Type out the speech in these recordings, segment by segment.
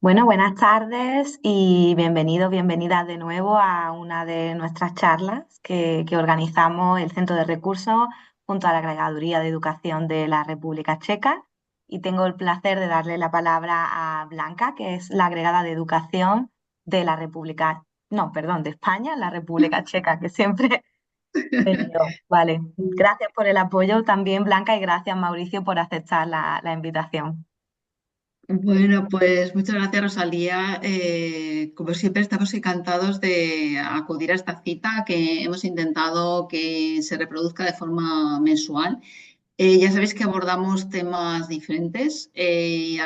Bueno, buenas tardes y bienvenidos, bienvenidas de nuevo a una de nuestras charlas que organizamos el Centro de Recursos junto a la Agregaduría de Educación de la República Checa. Y tengo el placer de darle la palabra a Blanca, que es la agregada de Educación de la República, no, perdón, de España, la República Checa, que siempre me lío. Vale, gracias por el apoyo también, Blanca, y gracias, Mauricio, por aceptar la invitación. Bueno, pues muchas gracias, Rosalía. Como siempre, estamos encantados de acudir a esta cita que hemos intentado que se reproduzca de forma mensual. Ya sabéis que abordamos temas diferentes,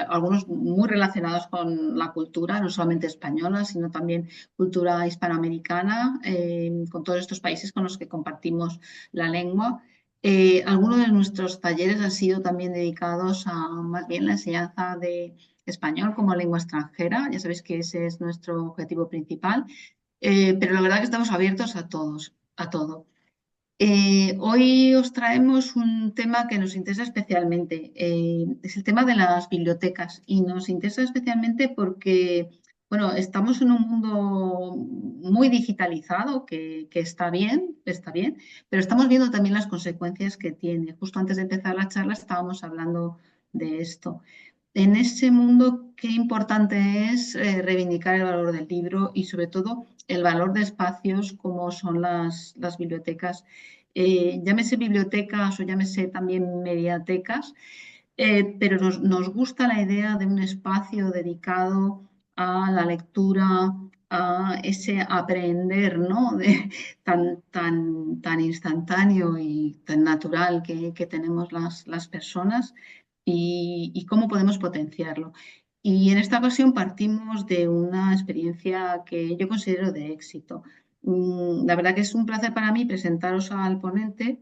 algunos muy relacionados con la cultura, no solamente española, sino también cultura hispanoamericana, con todos estos países con los que compartimos la lengua. Algunos de nuestros talleres han sido también dedicados a más bien la enseñanza de español como lengua extranjera. Ya sabéis que ese es nuestro objetivo principal, pero la verdad que estamos abiertos a todos, a todo. Hoy os traemos un tema que nos interesa especialmente. Es el tema de las bibliotecas y nos interesa especialmente porque, bueno, estamos en un mundo muy digitalizado que está bien, pero estamos viendo también las consecuencias que tiene. Justo antes de empezar la charla estábamos hablando de esto. En ese mundo, qué importante es reivindicar el valor del libro y sobre todo el valor de espacios como son las bibliotecas, llámese bibliotecas o llámese también mediatecas, pero nos gusta la idea de un espacio dedicado a la lectura, a ese aprender, ¿no? Tan instantáneo y tan natural que tenemos las personas y cómo podemos potenciarlo. Y en esta ocasión partimos de una experiencia que yo considero de éxito. La verdad que es un placer para mí presentaros al ponente,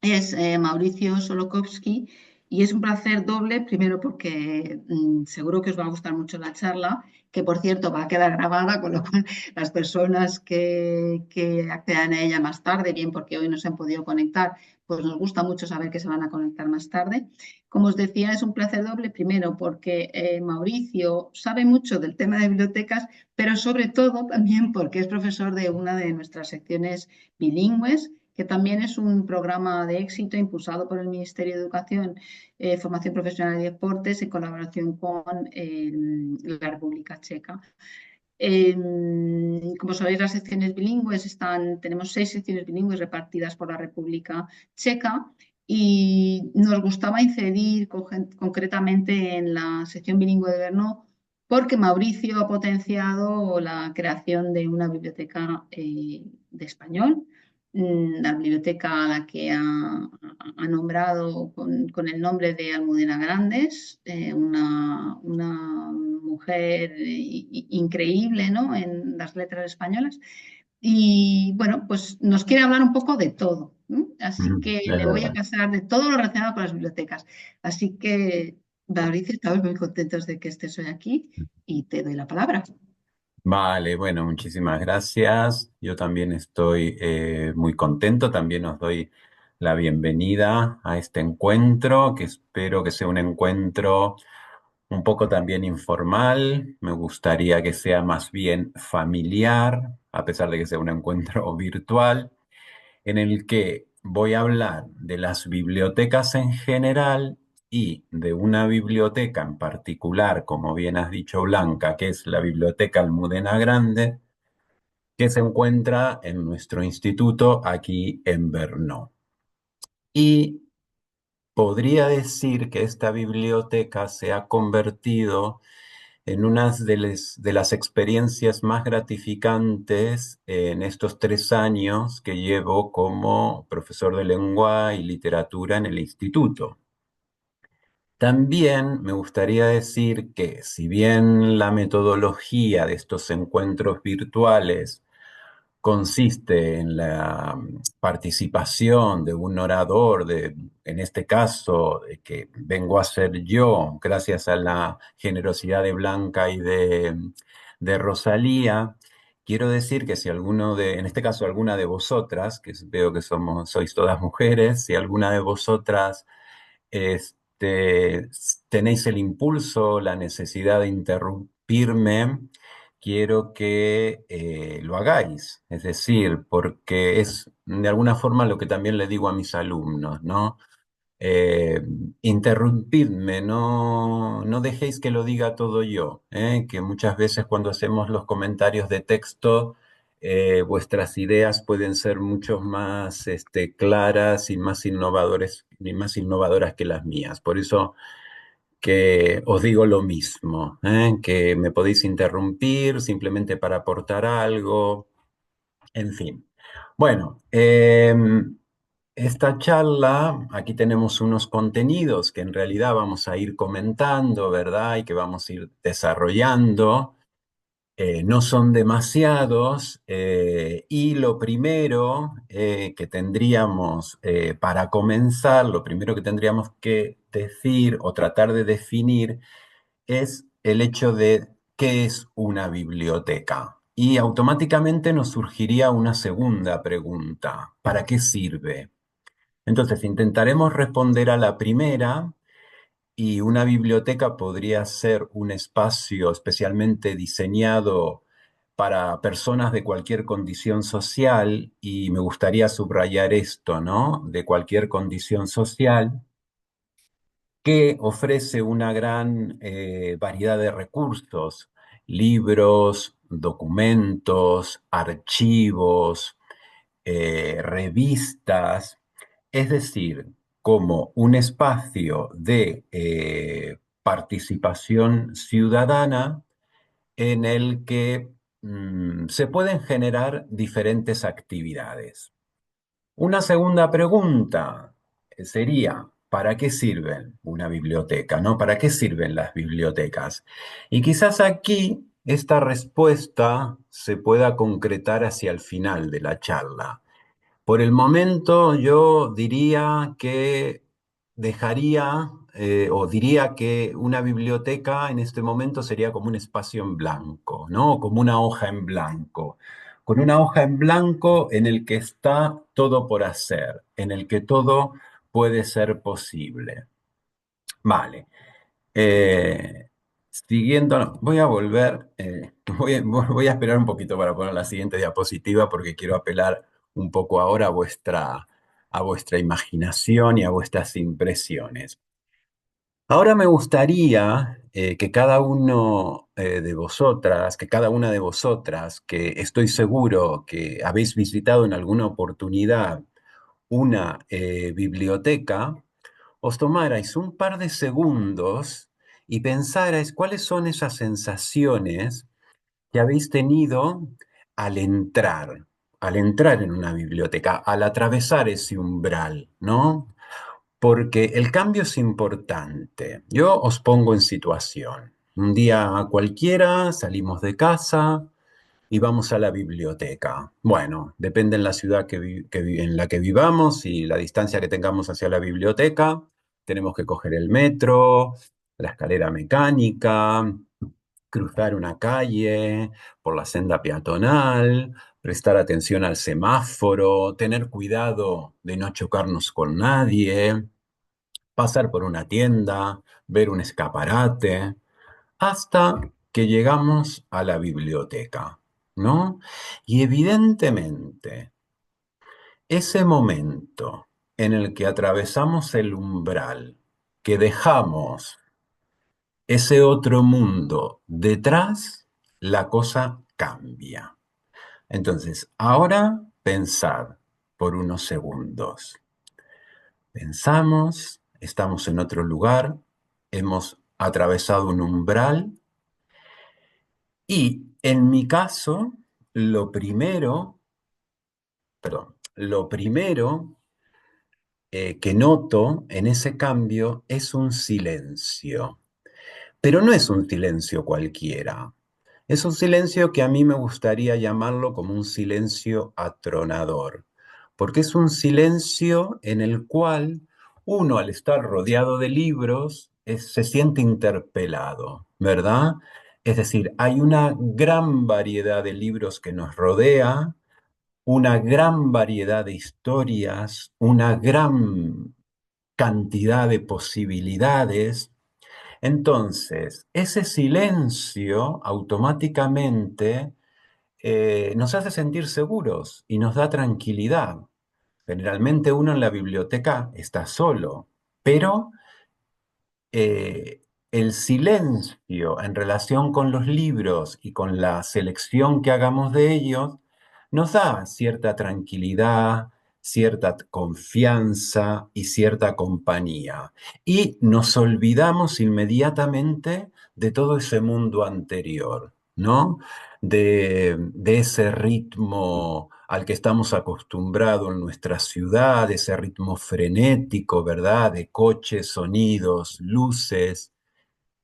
es Mauricio Solokovsky, y es un placer doble, primero porque seguro que os va a gustar mucho la charla, que por cierto va a quedar grabada, con lo cual las personas que accedan a ella más tarde, bien porque hoy no se han podido conectar, pues nos gusta mucho saber que se van a conectar más tarde. Como os decía, es un placer doble, primero porque Mauricio sabe mucho del tema de bibliotecas, pero sobre todo también porque es profesor de una de nuestras secciones bilingües, que también es un programa de éxito impulsado por el Ministerio de Educación, Formación Profesional y Deportes en colaboración con la República Checa. Como sabéis, las secciones bilingües tenemos 6 secciones bilingües repartidas por la República Checa y nos gustaba incidir concretamente en la sección bilingüe de Brno porque Mauricio ha potenciado la creación de una biblioteca de español, la biblioteca a la que ha nombrado con el nombre de Almudena Grandes, una mujer increíble, ¿no? En las letras españolas. Y bueno, pues nos quiere hablar un poco de todo, ¿no? Así Ujú, que es le voy a verdad. pasar de todo lo relacionado con las bibliotecas. Así que, Mauricio, estamos muy contentos de que estés hoy aquí y te doy la palabra. Vale, bueno, muchísimas gracias. Yo también estoy muy contento. También os doy la bienvenida a este encuentro, que espero que sea un encuentro un poco también informal. Me gustaría que sea más bien familiar, a pesar de que sea un encuentro virtual, en el que voy a hablar de las bibliotecas en general y de una biblioteca en particular, como bien has dicho, Blanca, que es la Biblioteca Almudena Grande, que se encuentra en nuestro instituto aquí en Brno. Y podría decir que esta biblioteca se ha convertido en una de las experiencias más gratificantes en estos 3 años que llevo como profesor de lengua y literatura en el instituto. También me gustaría decir que si bien la metodología de estos encuentros virtuales consiste en la participación de un orador, en este caso, que vengo a ser yo, gracias a la generosidad de Blanca y de Rosalía. Quiero decir que si en este caso alguna de vosotras, que veo que sois todas mujeres, si alguna de vosotras este, tenéis el impulso, la necesidad de interrumpirme, quiero que lo hagáis. Es decir, porque es de alguna forma lo que también le digo a mis alumnos, ¿no? Eh, Interrumpidme, no dejéis que lo diga todo yo, que muchas veces cuando hacemos los comentarios de texto, vuestras ideas pueden ser mucho más claras y más innovadores, y más innovadoras que las mías. Por eso que os digo lo mismo, que me podéis interrumpir simplemente para aportar algo, en fin. Bueno, esta charla, aquí tenemos unos contenidos que en realidad vamos a ir comentando, ¿verdad? Y que vamos a ir desarrollando. No son demasiados y lo primero que tendríamos para comenzar, lo primero que tendríamos que decir o tratar de definir es el hecho de qué es una biblioteca. Y automáticamente nos surgiría una segunda pregunta: ¿para qué sirve? Entonces, intentaremos responder a la primera, y una biblioteca podría ser un espacio especialmente diseñado para personas de cualquier condición social, y me gustaría subrayar esto, ¿no? De cualquier condición social, que ofrece una gran variedad de recursos: libros, documentos, archivos, revistas, es decir, como un espacio de participación ciudadana en el que se pueden generar diferentes actividades. Una segunda pregunta sería: ¿para qué sirven una biblioteca, no? ¿Para qué sirven las bibliotecas? Y quizás aquí esta respuesta se pueda concretar hacia el final de la charla. Por el momento yo diría que dejaría o diría que una biblioteca en este momento sería como un espacio en blanco, ¿no? Como una hoja en blanco. Con una hoja en blanco en el que está todo por hacer, en el que todo puede ser posible. Vale. Eh, Siguiendo, no, voy a volver, voy a esperar un poquito para poner la siguiente diapositiva, porque quiero apelar un poco ahora a vuestra imaginación y a vuestras impresiones. Ahora me gustaría que cada uno de vosotras, que cada una de vosotras, que estoy seguro que habéis visitado en alguna oportunidad una biblioteca, os tomarais un par de segundos y pensarais cuáles son esas sensaciones que habéis tenido al entrar, al entrar en una biblioteca, al atravesar ese umbral, ¿no? Porque el cambio es importante. Yo os pongo en situación. Un día cualquiera salimos de casa y vamos a la biblioteca. Bueno, depende en la ciudad en la que vivamos y la distancia que tengamos hacia la biblioteca. Tenemos que coger el metro, la escalera mecánica, cruzar una calle por la senda peatonal, prestar atención al semáforo, tener cuidado de no chocarnos con nadie, pasar por una tienda, ver un escaparate, hasta que llegamos a la biblioteca, ¿no? Y evidentemente, ese momento en el que atravesamos el umbral, que dejamos ese otro mundo detrás, la cosa cambia. Entonces, ahora pensad por unos segundos. Pensamos, estamos en otro lugar, hemos atravesado un umbral. Y en mi caso, lo primero, lo primero que noto en ese cambio es un silencio. Pero no es un silencio cualquiera. Es un silencio que a mí me gustaría llamarlo como un silencio atronador, porque es un silencio en el cual uno, al estar rodeado de libros, se siente interpelado, ¿verdad? Es decir, hay una gran variedad de libros que nos rodea, una gran variedad de historias, una gran cantidad de posibilidades, Entonces, ese silencio automáticamente nos hace sentir seguros y nos da tranquilidad. Generalmente uno en la biblioteca está solo, pero eh, el silencio en relación con los libros y con la selección que hagamos de ellos nos da cierta tranquilidad, cierta confianza y cierta compañía. Y nos olvidamos inmediatamente de todo ese mundo anterior, ¿no? De ese ritmo al que estamos acostumbrados en nuestra ciudad, ese ritmo frenético, ¿verdad? De coches, sonidos, luces,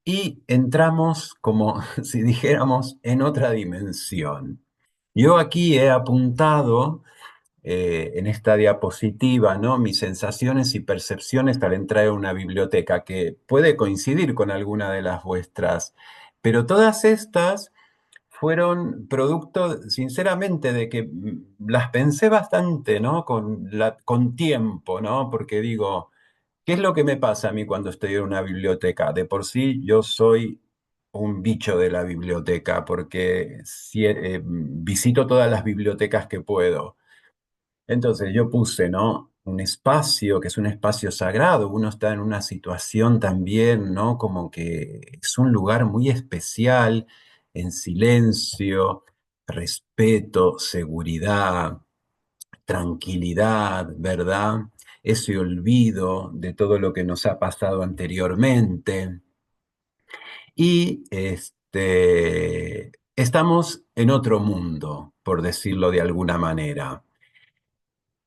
y entramos como si dijéramos en otra dimensión. Yo aquí he apuntado en esta diapositiva, ¿no? Mis sensaciones y percepciones al entrar en una biblioteca, que puede coincidir con alguna de las vuestras, pero todas estas fueron producto, sinceramente, de que las pensé bastante, ¿no? Con tiempo, ¿no? Porque digo, ¿qué es lo que me pasa a mí cuando estoy en una biblioteca? De por sí yo soy un bicho de la biblioteca, porque visito todas las bibliotecas que puedo. Entonces yo puse, ¿no? Un espacio que es un espacio sagrado. Uno está en una situación también, ¿no? Como que es un lugar muy especial, en silencio, respeto, seguridad, tranquilidad, ¿verdad? Ese olvido de todo lo que nos ha pasado anteriormente. Y estamos en otro mundo, por decirlo de alguna manera.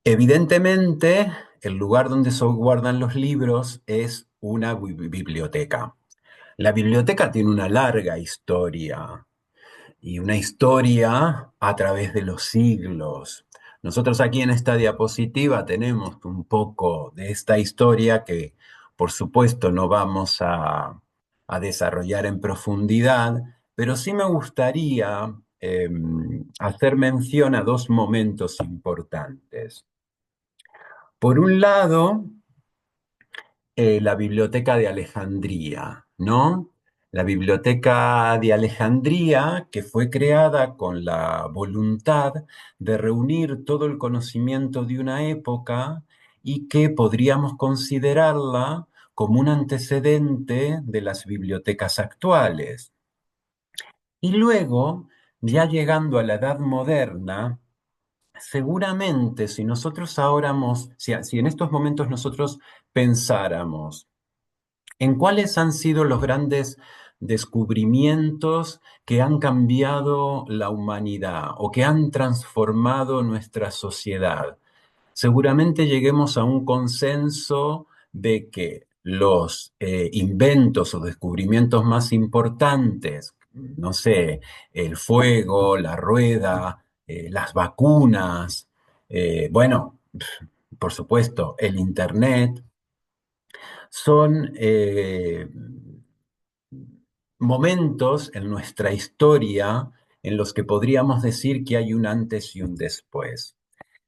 Evidentemente, el lugar donde se guardan los libros es una biblioteca. La biblioteca tiene una larga historia y una historia a través de los siglos. Nosotros aquí en esta diapositiva tenemos un poco de esta historia que, por supuesto, no vamos a desarrollar en profundidad, pero sí me gustaría hacer mención a dos momentos importantes. Por un lado, la Biblioteca de Alejandría, ¿no? La Biblioteca de Alejandría, que fue creada con la voluntad de reunir todo el conocimiento de una época y que podríamos considerarla como un antecedente de las bibliotecas actuales. Y luego, ya llegando a la Edad Moderna, seguramente si nosotros ahora, si en estos momentos nosotros pensáramos en cuáles han sido los grandes descubrimientos que han cambiado la humanidad o que han transformado nuestra sociedad, seguramente lleguemos a un consenso de que los inventos o descubrimientos más importantes, no sé, el fuego, la rueda, las vacunas, bueno, por supuesto, el Internet, son momentos en nuestra historia en los que podríamos decir que hay un antes y un después.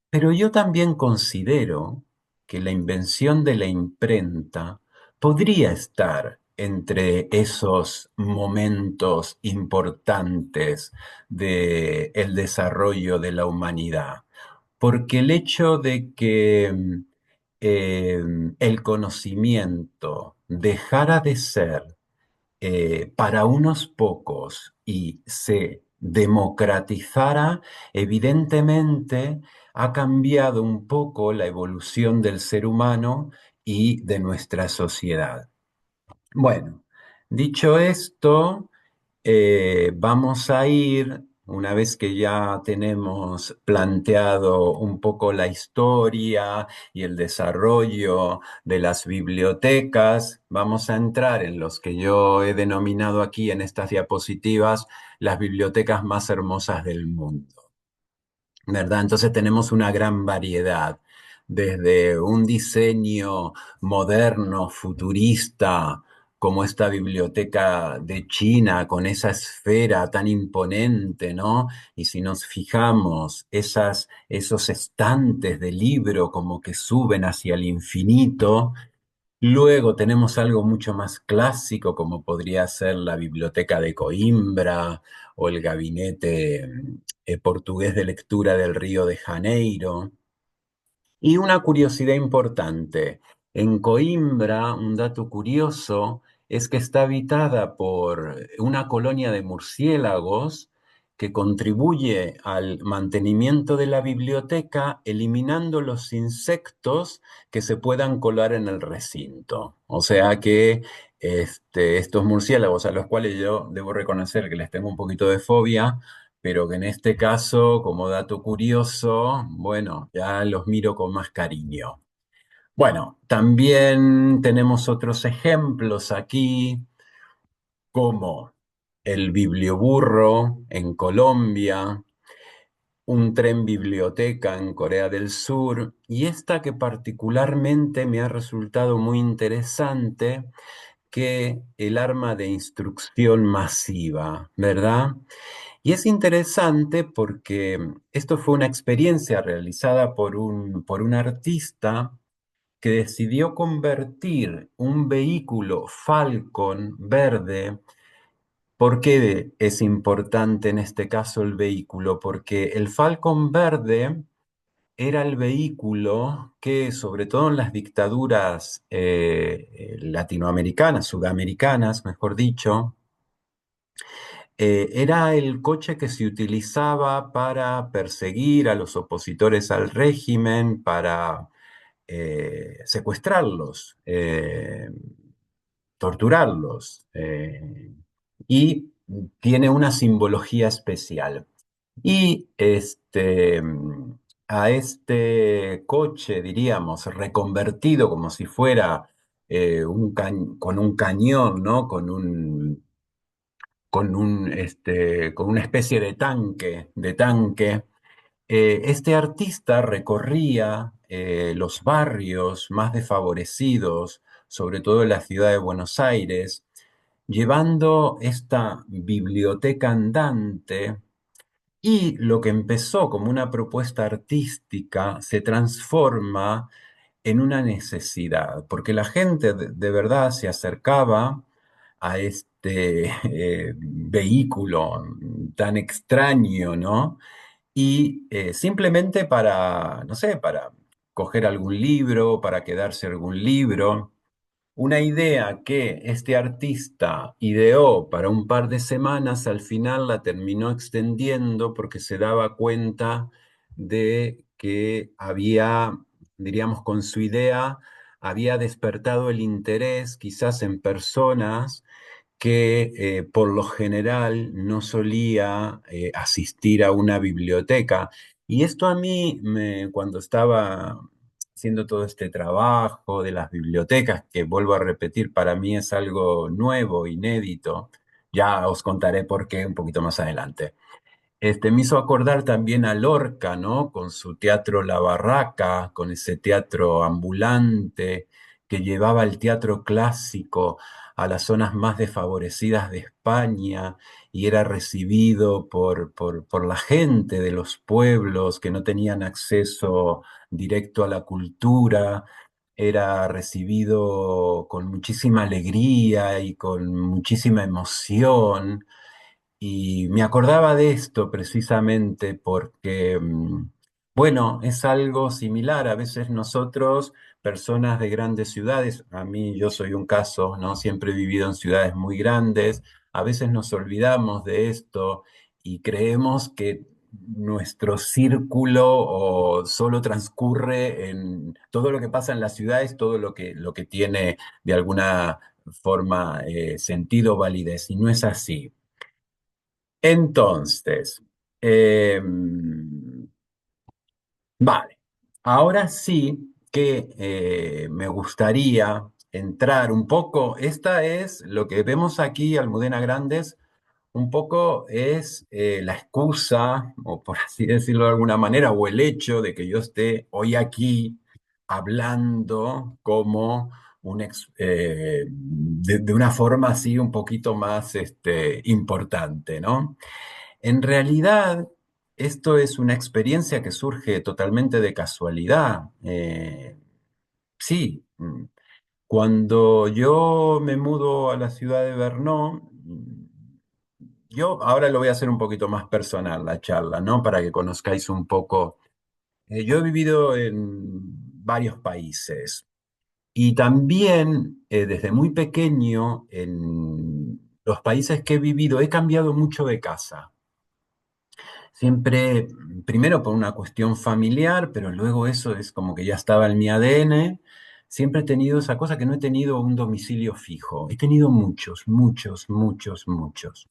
Pero yo también considero que la invención de la imprenta podría estar entre esos momentos importantes del desarrollo de la humanidad, porque el hecho de que eh, el conocimiento dejara de ser para unos pocos y se democratizara, evidentemente ha cambiado un poco la evolución del ser humano y de nuestra sociedad. Bueno, dicho esto, vamos a ir, una vez que ya tenemos planteado un poco la historia y el desarrollo de las bibliotecas, vamos a entrar en los que yo he denominado aquí en estas diapositivas las bibliotecas más hermosas del mundo. ¿Verdad? Entonces tenemos una gran variedad, desde un diseño moderno, futurista, como esta biblioteca de China, con esa esfera tan imponente, ¿no? Y si nos fijamos, esos estantes de libro como que suben hacia el infinito, Luego tenemos algo mucho más clásico, como podría ser la Biblioteca de Coimbra o el Gabinete Portugués de Lectura del Río de Janeiro. Y una curiosidad importante, en Coimbra, un dato curioso es que está habitada por una colonia de murciélagos que contribuye al mantenimiento de la biblioteca eliminando los insectos que se puedan colar en el recinto. O sea que estos murciélagos, a los cuales yo debo reconocer que les tengo un poquito de fobia, pero que en este caso, como dato curioso, bueno, ya los miro con más cariño. Bueno, también tenemos otros ejemplos aquí, como el biblioburro en Colombia, un tren biblioteca en Corea del Sur, y esta que particularmente me ha resultado muy interesante, que el arma de instrucción masiva, ¿verdad? Y es interesante porque esto fue una experiencia realizada por un artista que decidió convertir un vehículo Falcon verde. ¿Por qué es importante en este caso el vehículo? Porque el Falcon verde era el vehículo que, sobre todo en las dictaduras latinoamericanas, sudamericanas, mejor dicho, era el coche que se utilizaba para perseguir a los opositores al régimen, para secuestrarlos, torturarlos, y tiene una simbología especial. Y a este coche, diríamos, reconvertido como si fuera con un cañón, ¿no? Con una especie de tanque. Este artista recorría los barrios más desfavorecidos, sobre todo en la ciudad de Buenos Aires, llevando esta biblioteca andante, y lo que empezó como una propuesta artística se transforma en una necesidad, porque la gente de verdad se acercaba a este vehículo tan extraño, ¿no? Y simplemente para, no sé, para coger algún libro, para quedarse algún libro. Una idea que este artista ideó para un par de semanas, al final la terminó extendiendo porque se daba cuenta de que había, diríamos, con su idea, había despertado el interés quizás en personas que por lo general no solía asistir a una biblioteca. Y esto a mí, cuando estaba haciendo todo este trabajo de las bibliotecas, que vuelvo a repetir, para mí es algo nuevo, inédito, ya os contaré por qué un poquito más adelante. Me hizo acordar también a Lorca, ¿no? Con su teatro La Barraca, con ese teatro ambulante que llevaba el teatro clásico a las zonas más desfavorecidas de España y era recibido por la gente de los pueblos que no tenían acceso directo a la cultura. Era recibido con muchísima alegría y con muchísima emoción. Y me acordaba de esto precisamente porque, bueno, es algo similar. A veces nosotros, personas de grandes ciudades, a mí yo soy un caso, ¿no? Siempre he vivido en ciudades muy grandes, a veces nos olvidamos de esto y creemos que nuestro círculo o solo transcurre en todo lo que pasa en las ciudades, todo lo que tiene de alguna forma sentido, validez, y no es así. Entonces, vale, ahora sí que me gustaría entrar un poco, esta es lo que vemos aquí, Almudena Grandes, un poco es la excusa, o por así decirlo de alguna manera, o el hecho de que yo esté hoy aquí hablando como de una forma así un poquito más importante, ¿no? En realidad, esto es una experiencia que surge totalmente de casualidad. Sí, Cuando yo me mudo a la ciudad de Brno, yo ahora lo voy a hacer un poquito más personal la charla, ¿no? Para que conozcáis un poco. Yo he vivido en varios países y también desde muy pequeño en los países que he vivido he cambiado mucho de casa. Siempre, primero por una cuestión familiar, pero luego eso es como que ya estaba en mi ADN. Siempre he tenido esa cosa que no he tenido un domicilio fijo. He tenido muchos, muchos, muchos, muchos.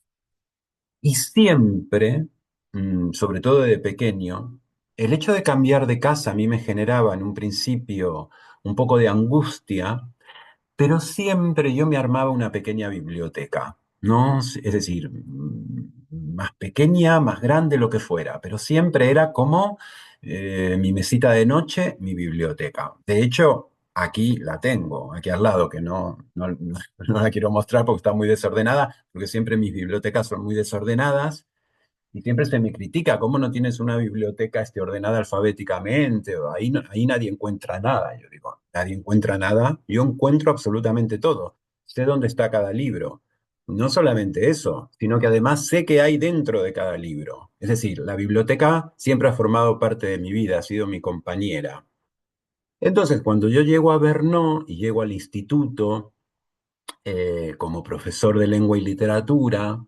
Y siempre, sobre todo de pequeño, el hecho de cambiar de casa a mí me generaba en un principio un poco de angustia, pero siempre yo me armaba una pequeña biblioteca, ¿no? Es decir, más pequeña, más grande, lo que fuera, pero siempre era como mi mesita de noche, mi biblioteca. De hecho, aquí la tengo, aquí al lado, que no la quiero mostrar porque está muy desordenada, porque siempre mis bibliotecas son muy desordenadas. Y siempre se me critica, ¿cómo no tienes una biblioteca ordenada alfabéticamente? O ahí, ahí nadie encuentra nada. Yo digo, nadie encuentra nada. Yo encuentro absolutamente todo. Sé dónde está cada libro. No solamente eso, sino que además sé qué hay dentro de cada libro. Es decir, la biblioteca siempre ha formado parte de mi vida, ha sido mi compañera. Entonces, cuando yo llego a Brno y llego al instituto como profesor de lengua y literatura,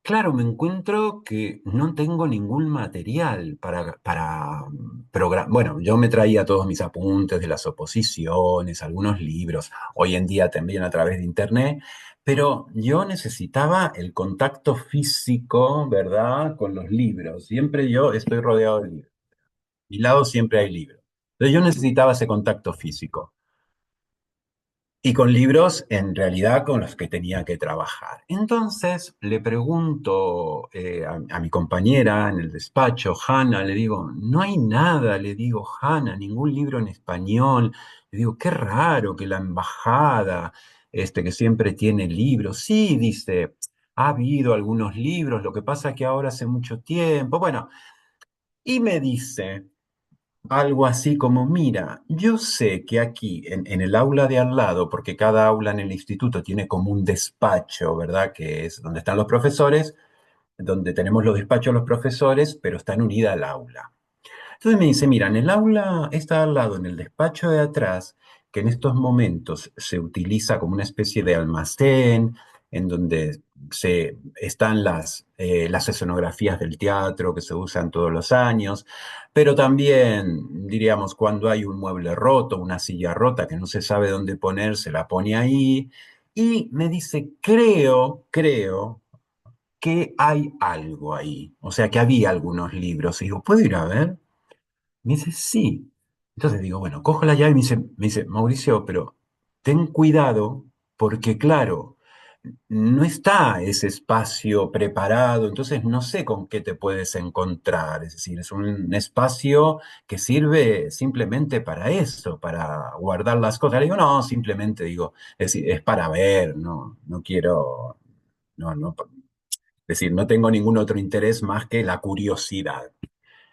claro, me encuentro que no tengo ningún material para programar. Bueno, yo me traía todos mis apuntes de las oposiciones, algunos libros, hoy en día también a través de internet, pero yo necesitaba el contacto físico, ¿verdad? Con los libros. Siempre yo estoy rodeado de libros. A mi lado siempre hay libros. Entonces yo necesitaba ese contacto físico. Y con libros, en realidad, con los que tenía que trabajar. Entonces le pregunto a mi compañera en el despacho, Hanna, le digo, no hay nada, le digo, Hanna, ningún libro en español. Le digo, qué raro que la embajada, que siempre tiene libros. Sí, dice, ha habido algunos libros, lo que pasa es que ahora hace mucho tiempo. Bueno, y me dice algo así como, mira, yo sé que aquí en el aula de al lado, porque cada aula en el instituto tiene como un despacho, ¿verdad? Que es donde están los profesores, donde tenemos los despachos de los profesores, pero están unidas al aula. Entonces me dice, mira, en el aula está al lado, en el despacho de atrás, que en estos momentos se utiliza como una especie de almacén, en donde están las escenografías del teatro que se usan todos los años, pero también, diríamos, cuando hay un mueble roto, una silla rota que no se sabe dónde poner, se la pone ahí. Y me dice, creo que hay algo ahí. O sea, que había algunos libros. Y digo, ¿puedo ir a ver? Me dice, sí. Entonces digo, bueno, cojo la llave y me dice, Mauricio, pero ten cuidado porque, claro, no está ese espacio preparado, entonces no sé con qué te puedes encontrar. Es decir, es un espacio que sirve simplemente para eso, para guardar las cosas. Le digo, no, simplemente digo, es decir, es para ver, no quiero, no, es decir, no tengo ningún otro interés más que la curiosidad.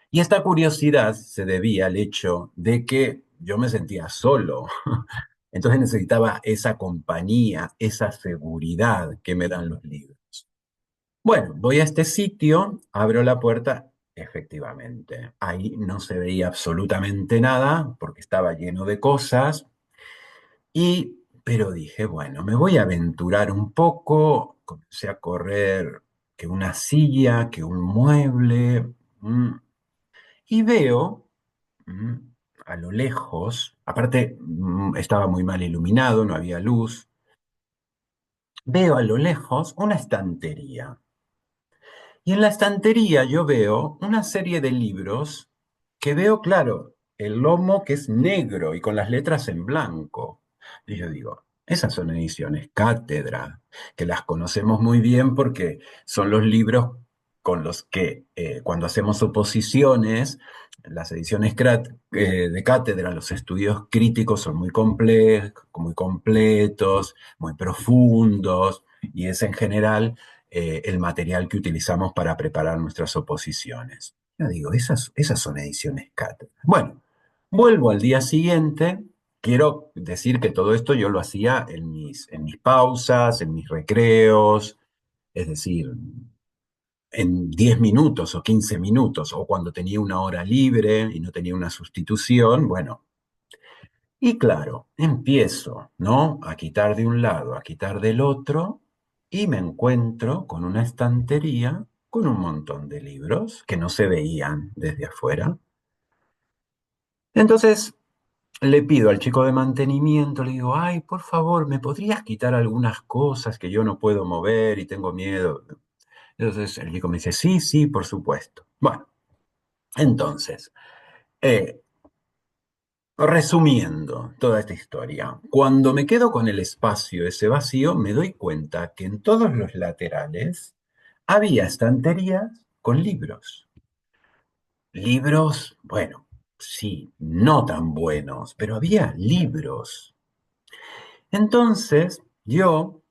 Y esta curiosidad se debía al hecho de que yo me sentía solo. Entonces necesitaba esa compañía, esa seguridad que me dan los libros. Bueno, voy a este sitio, abro la puerta, efectivamente, ahí no se veía absolutamente nada porque estaba lleno de cosas pero dije, bueno, me voy a aventurar un poco, comencé a correr que una silla, que un mueble, y veo mm, a lo lejos, aparte estaba muy mal iluminado, no había luz, veo a lo lejos una estantería. Y en la estantería yo veo una serie de libros que veo, claro, el lomo que es negro y con las letras en blanco. Y yo digo, esas son ediciones Cátedra, que las conocemos muy bien porque son los libros con los que cuando hacemos oposiciones, las ediciones de Cátedra, los estudios críticos son muy complejos, muy completos, muy profundos, y es en general el material que utilizamos para preparar nuestras oposiciones. Yo digo, esas son ediciones cátedra. Bueno, vuelvo al día siguiente, quiero decir que todo esto yo lo hacía en mis pausas, en mis recreos, es decir, en 10 minutos o 15 minutos, o cuando tenía una hora libre y no tenía una sustitución, bueno, y claro, empiezo, ¿no? A quitar de un lado, a quitar del otro, y me encuentro con una estantería con un montón de libros que no se veían desde afuera. Entonces le pido al chico de mantenimiento, le digo, ay, por favor, ¿me podrías quitar algunas cosas que yo no puedo mover y tengo miedo? Entonces el chico me dice, sí, sí, por supuesto. Bueno, entonces, eh, resumiendo toda esta historia, cuando me quedo con el espacio, ese vacío, me doy cuenta que en todos los laterales había estanterías con libros. Libros, bueno, sí, no tan buenos, pero había libros. Entonces, yo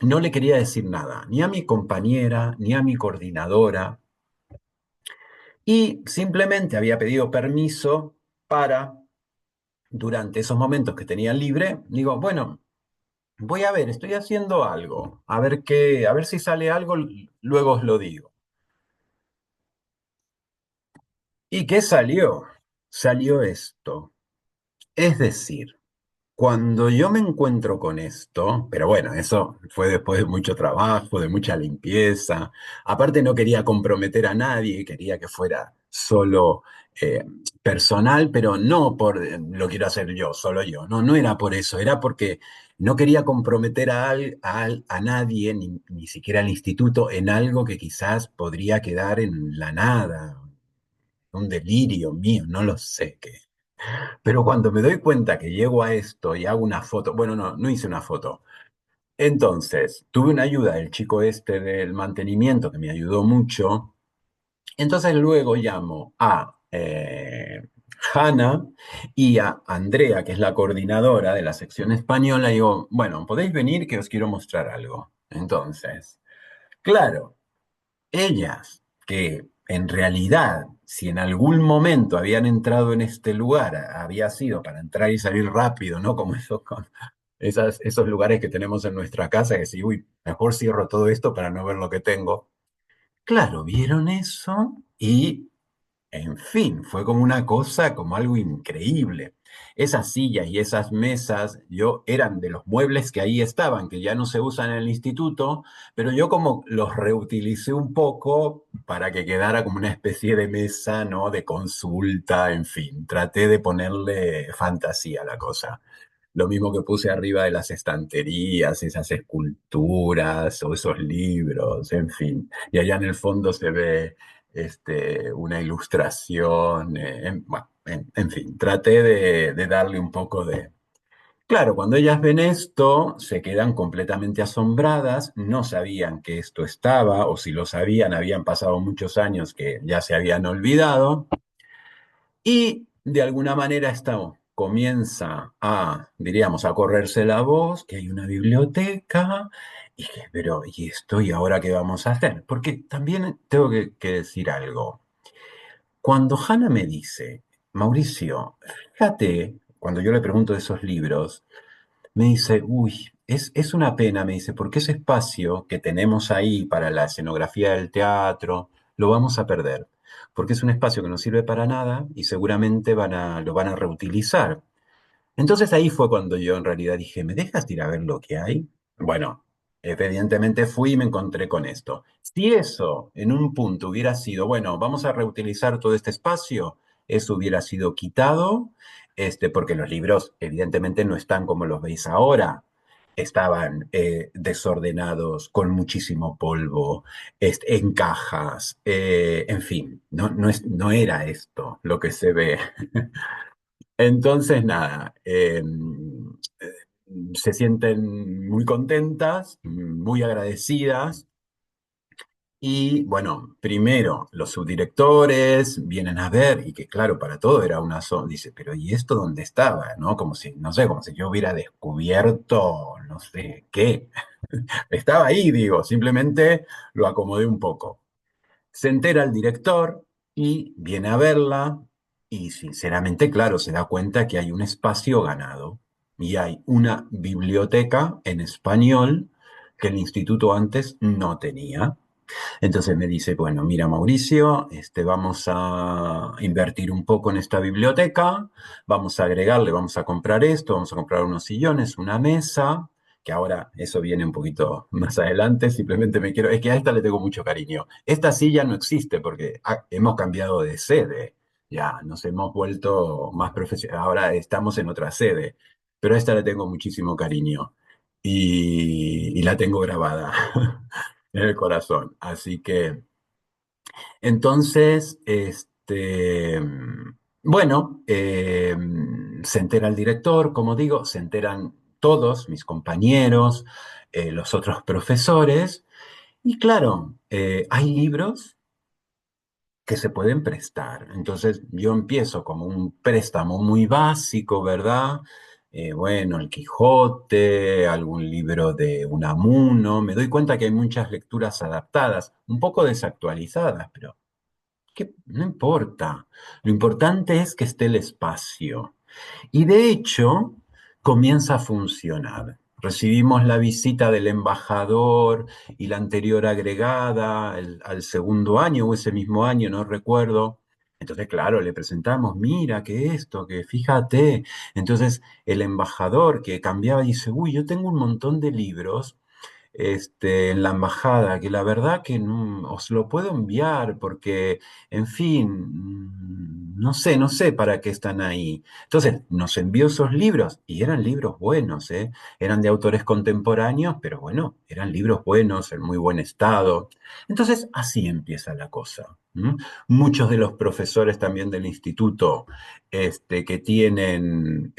no le quería decir nada, ni a mi compañera, ni a mi coordinadora, y simplemente había pedido permiso para, durante esos momentos que tenía libre, digo, bueno, voy a ver, estoy haciendo algo, a ver qué, a ver si sale algo, luego os lo digo. ¿Y qué salió? Salió esto. Es decir, cuando yo me encuentro con esto, pero bueno, eso fue después de mucho trabajo, de mucha limpieza. Aparte no quería comprometer a nadie, quería que fuera solo eh, personal, pero no por lo quiero hacer yo, solo yo. No, no era por eso, era porque no quería comprometer a nadie, ni siquiera al instituto, en algo que quizás podría quedar en la nada, un delirio mío, no lo sé qué. Pero cuando me doy cuenta que llego a esto y hago una foto, bueno, no, no hice una foto. Entonces, tuve una ayuda del chico este del mantenimiento que me ayudó mucho. Entonces luego llamo a Hanna y a Andrea, que es la coordinadora de la sección española, y digo, bueno, podéis venir que os quiero mostrar algo. Entonces, claro, ellas, que en realidad, si en algún momento habían entrado en este lugar, había sido para entrar y salir rápido, ¿no? Como esos lugares que tenemos en nuestra casa, que si, uy, mejor cierro todo esto para no ver lo que tengo. Claro, vieron eso y en fin, fue como una cosa, como algo increíble. Esas sillas y esas mesas, yo eran de los muebles que ahí estaban, que ya no se usan en el instituto, pero yo como los reutilicé un poco para que quedara como una especie de mesa, ¿no? De consulta, en fin, traté de ponerle fantasía a la cosa. Lo mismo que puse arriba de las estanterías, esas esculturas o esos libros, en fin. Y allá en el fondo se ve una ilustración, bueno, en fin, traté de darle un poco de... Claro, cuando ellas ven esto, se quedan completamente asombradas, no sabían que esto estaba, o si lo sabían, habían pasado muchos años que ya se habían olvidado, y de alguna manera esto comienza a, diríamos, a correrse la voz, que hay una biblioteca, y que, pero, ¿y esto? ¿Y ahora qué vamos a hacer? Porque también tengo que decir algo. Cuando Hannah me dice, Mauricio, fíjate, cuando yo le pregunto de esos libros, me dice, uy, es una pena, me dice, porque ese espacio que tenemos ahí para la escenografía del teatro, lo vamos a perder, porque es un espacio que no sirve para nada y seguramente lo van a reutilizar. Entonces ahí fue cuando yo en realidad dije, ¿me dejas ir a ver lo que hay? Bueno, evidentemente fui y me encontré con esto. Si eso en un punto hubiera sido, bueno, vamos a reutilizar todo este espacio, eso hubiera sido quitado, porque los libros evidentemente no están como los veis ahora. Estaban desordenados, con muchísimo polvo, en cajas, en fin, no era esto lo que se ve. Entonces, nada, se sienten muy contentas, muy agradecidas. Y bueno, primero los subdirectores vienen a ver y que claro, para todo era una zona, dice, pero ¿y esto dónde estaba? ¿No? Como si, no sé, como si yo hubiera descubierto, no sé qué. Estaba ahí, digo, simplemente lo acomodé un poco. Se entera el director y viene a verla y sinceramente, claro, se da cuenta que hay un espacio ganado y hay una biblioteca en español que el instituto antes no tenía. Entonces me dice, bueno, mira Mauricio, vamos a invertir un poco en esta biblioteca, vamos a agregarle, vamos a comprar esto, vamos a comprar unos sillones, una mesa, que ahora eso viene un poquito más adelante, simplemente me quiero, es que a esta le tengo mucho cariño. Esta silla no existe porque hemos cambiado de sede, ya nos hemos vuelto más profesionales, ahora estamos en otra sede, pero a esta le tengo muchísimo cariño y la tengo grabada en el corazón. Así que, entonces, bueno, se entera el director, como digo, se enteran todos mis compañeros, los otros profesores, y claro, hay libros que se pueden prestar. Entonces yo empiezo como un préstamo muy básico, ¿verdad? Bueno, el Quijote, algún libro de Unamuno. Me doy cuenta que hay muchas lecturas adaptadas, un poco desactualizadas, pero no importa. Lo importante es que esté el espacio. Y de hecho, comienza a funcionar. Recibimos la visita del embajador y la anterior agregada al segundo año o ese mismo año, no recuerdo. Entonces, claro, le presentamos, mira, que esto, que fíjate. Entonces, el embajador que cambiaba dice, uy, yo tengo un montón de libros en la embajada, que la verdad que no, os lo puedo enviar porque, en fin, no sé para qué están ahí. Entonces, nos envió esos libros y eran libros buenos, ¿eh? Eran de autores contemporáneos, pero bueno, eran libros buenos, en muy buen estado. Entonces, así empieza la cosa. ¿M? Muchos de los profesores también del instituto que tienen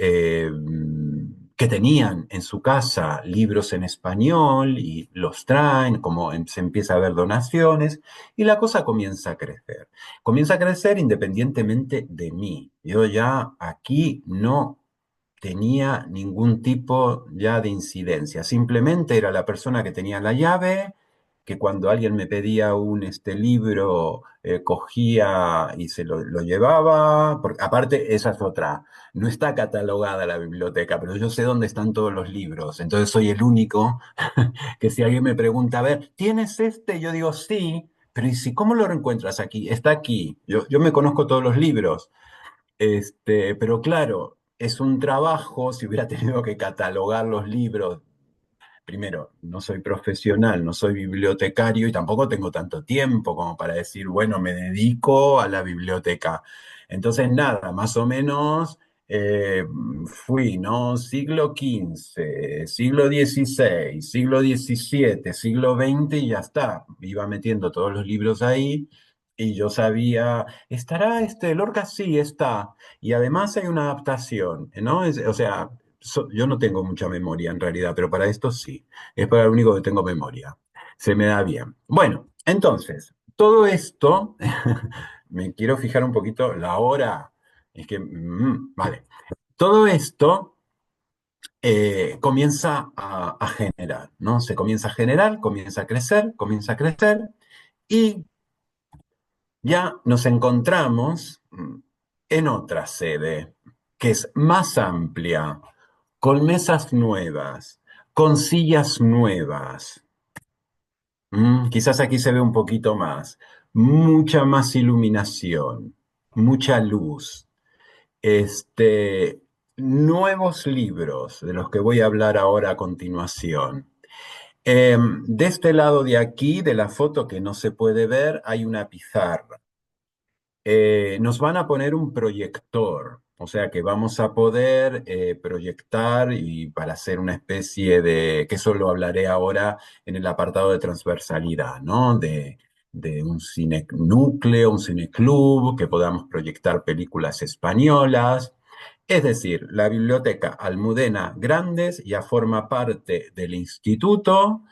que tenían en su casa libros en español y los traen, como se empieza a ver donaciones, y la cosa comienza a crecer. Comienza a crecer independientemente de mí. Yo ya aquí no tenía ningún tipo ya de incidencia, simplemente era la persona que tenía la llave, que cuando alguien me pedía un libro, cogía y se lo llevaba, porque aparte esa es otra, no está catalogada la biblioteca, pero yo sé dónde están todos los libros, entonces soy el único que si alguien me pregunta, a ver, ¿tienes este? Yo digo, sí, pero ¿y si cómo lo encuentras aquí? Está aquí, yo me conozco todos los libros, pero claro, es un trabajo, si hubiera tenido que catalogar los libros. Primero, no soy profesional, no soy bibliotecario y tampoco tengo tanto tiempo como para decir, bueno, me dedico a la biblioteca. Entonces, nada, más o menos fui, ¿no? Siglo XV, siglo XVI, siglo XVII, siglo XX y ya está. Iba metiendo todos los libros ahí y yo sabía, ¿estará Lorca? Sí, está. Y además hay una adaptación, ¿no? O sea, yo no tengo mucha memoria en realidad, pero para esto sí. Es para lo único que tengo memoria. Se me da bien. Bueno, entonces, todo esto, me quiero fijar un poquito la hora. Es que, vale. Todo esto comienza a generar, ¿no? Se comienza a generar, comienza a crecer y ya nos encontramos en otra sede, que es más amplia, con mesas nuevas, con sillas nuevas. Quizás aquí se ve un poquito más, mucha más iluminación, mucha luz. Nuevos libros de los que voy a hablar ahora a continuación. De este lado de aquí, de la foto que no se puede ver, hay una pizarra. Nos van a poner un proyector, o sea que vamos a poder proyectar y para hacer una especie de, que eso lo hablaré ahora en el apartado de transversalidad, ¿no? De un cine núcleo, un cine club, que podamos proyectar películas españolas. Es decir, la Biblioteca Almudena Grandes ya forma parte del instituto.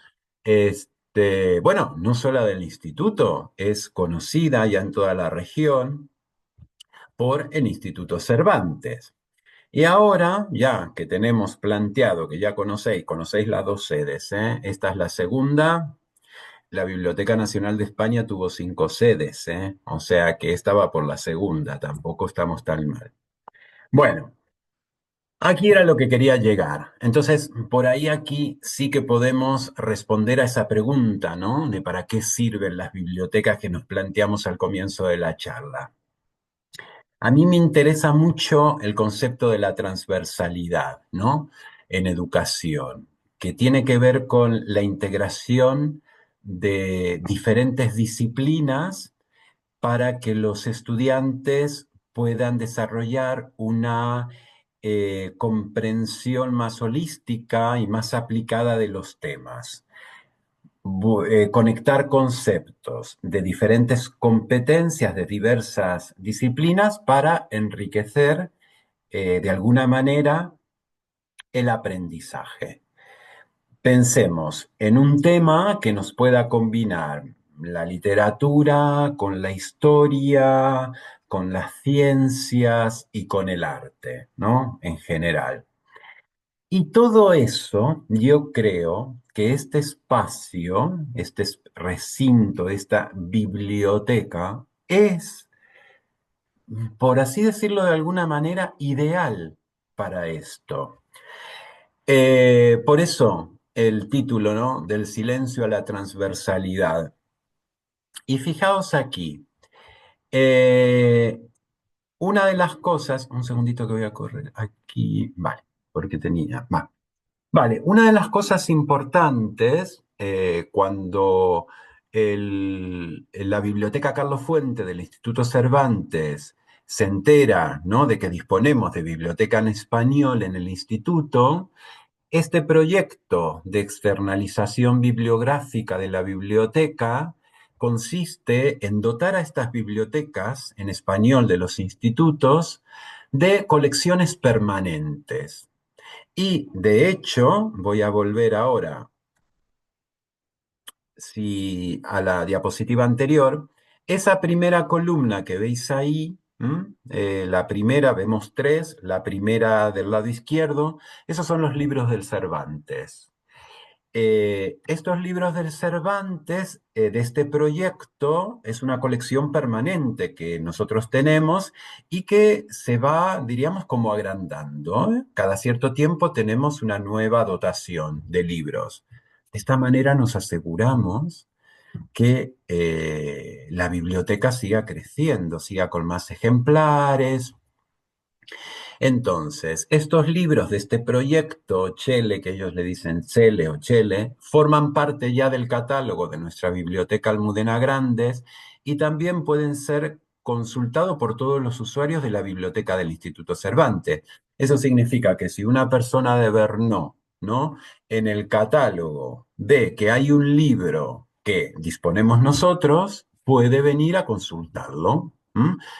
Bueno, no solo del instituto, es conocida ya en toda la región por el Instituto Cervantes. Y ahora, ya que tenemos planteado, que ya conocéis las dos sedes, ¿eh? Esta es la segunda, la Biblioteca Nacional de España tuvo 5 sedes, ¿eh? O sea que estaba por la segunda, tampoco estamos tan mal. Bueno, aquí era lo que quería llegar. Entonces, por ahí aquí sí que podemos responder a esa pregunta, ¿no? De para qué sirven las bibliotecas que nos planteamos al comienzo de la charla. A mí me interesa mucho el concepto de la transversalidad, ¿no? En educación, que tiene que ver con la integración de diferentes disciplinas para que los estudiantes puedan desarrollar una comprensión más holística y más aplicada de los temas. Conectar conceptos de diferentes competencias de diversas disciplinas para enriquecer de alguna manera el aprendizaje. Pensemos en un tema que nos pueda combinar la literatura con la historia, con las ciencias y con el arte, ¿no? En general. Y todo eso, yo creo que este espacio, este recinto, esta biblioteca, es, por así decirlo de alguna manera, ideal para esto. Por eso el título, ¿no? Del silencio a la transversalidad. Y fijaos aquí, eh, una de las cosas, un segundito que voy a correr aquí, vale, porque tenía, va. Vale, una de las cosas importantes cuando la Biblioteca Carlos Fuente del Instituto Cervantes se entera, ¿no? De que disponemos de biblioteca en español en el instituto, este proyecto de externalización bibliográfica de la biblioteca consiste en dotar a estas bibliotecas en español de los institutos de colecciones permanentes. Y de hecho, voy a volver ahora a la diapositiva anterior. Esa primera columna que veis ahí, la primera, vemos tres, la primera del lado izquierdo, esos son los libros del Cervantes. Estos libros del Cervantes, de este proyecto, es una colección permanente que nosotros tenemos y que se va, diríamos, como agrandando, ¿eh? Cada cierto tiempo tenemos una nueva dotación de libros. De esta manera nos aseguramos que la biblioteca siga creciendo, siga con más ejemplares. Entonces, estos libros de este proyecto Chele, que ellos le dicen Chele o Chele, forman parte ya del catálogo de nuestra Biblioteca Almudena Grandes y también pueden ser consultados por todos los usuarios de la biblioteca del Instituto Cervantes. Eso significa que si una persona de Brno, ¿no? En el catálogo ve que hay un libro que disponemos nosotros, puede venir a consultarlo.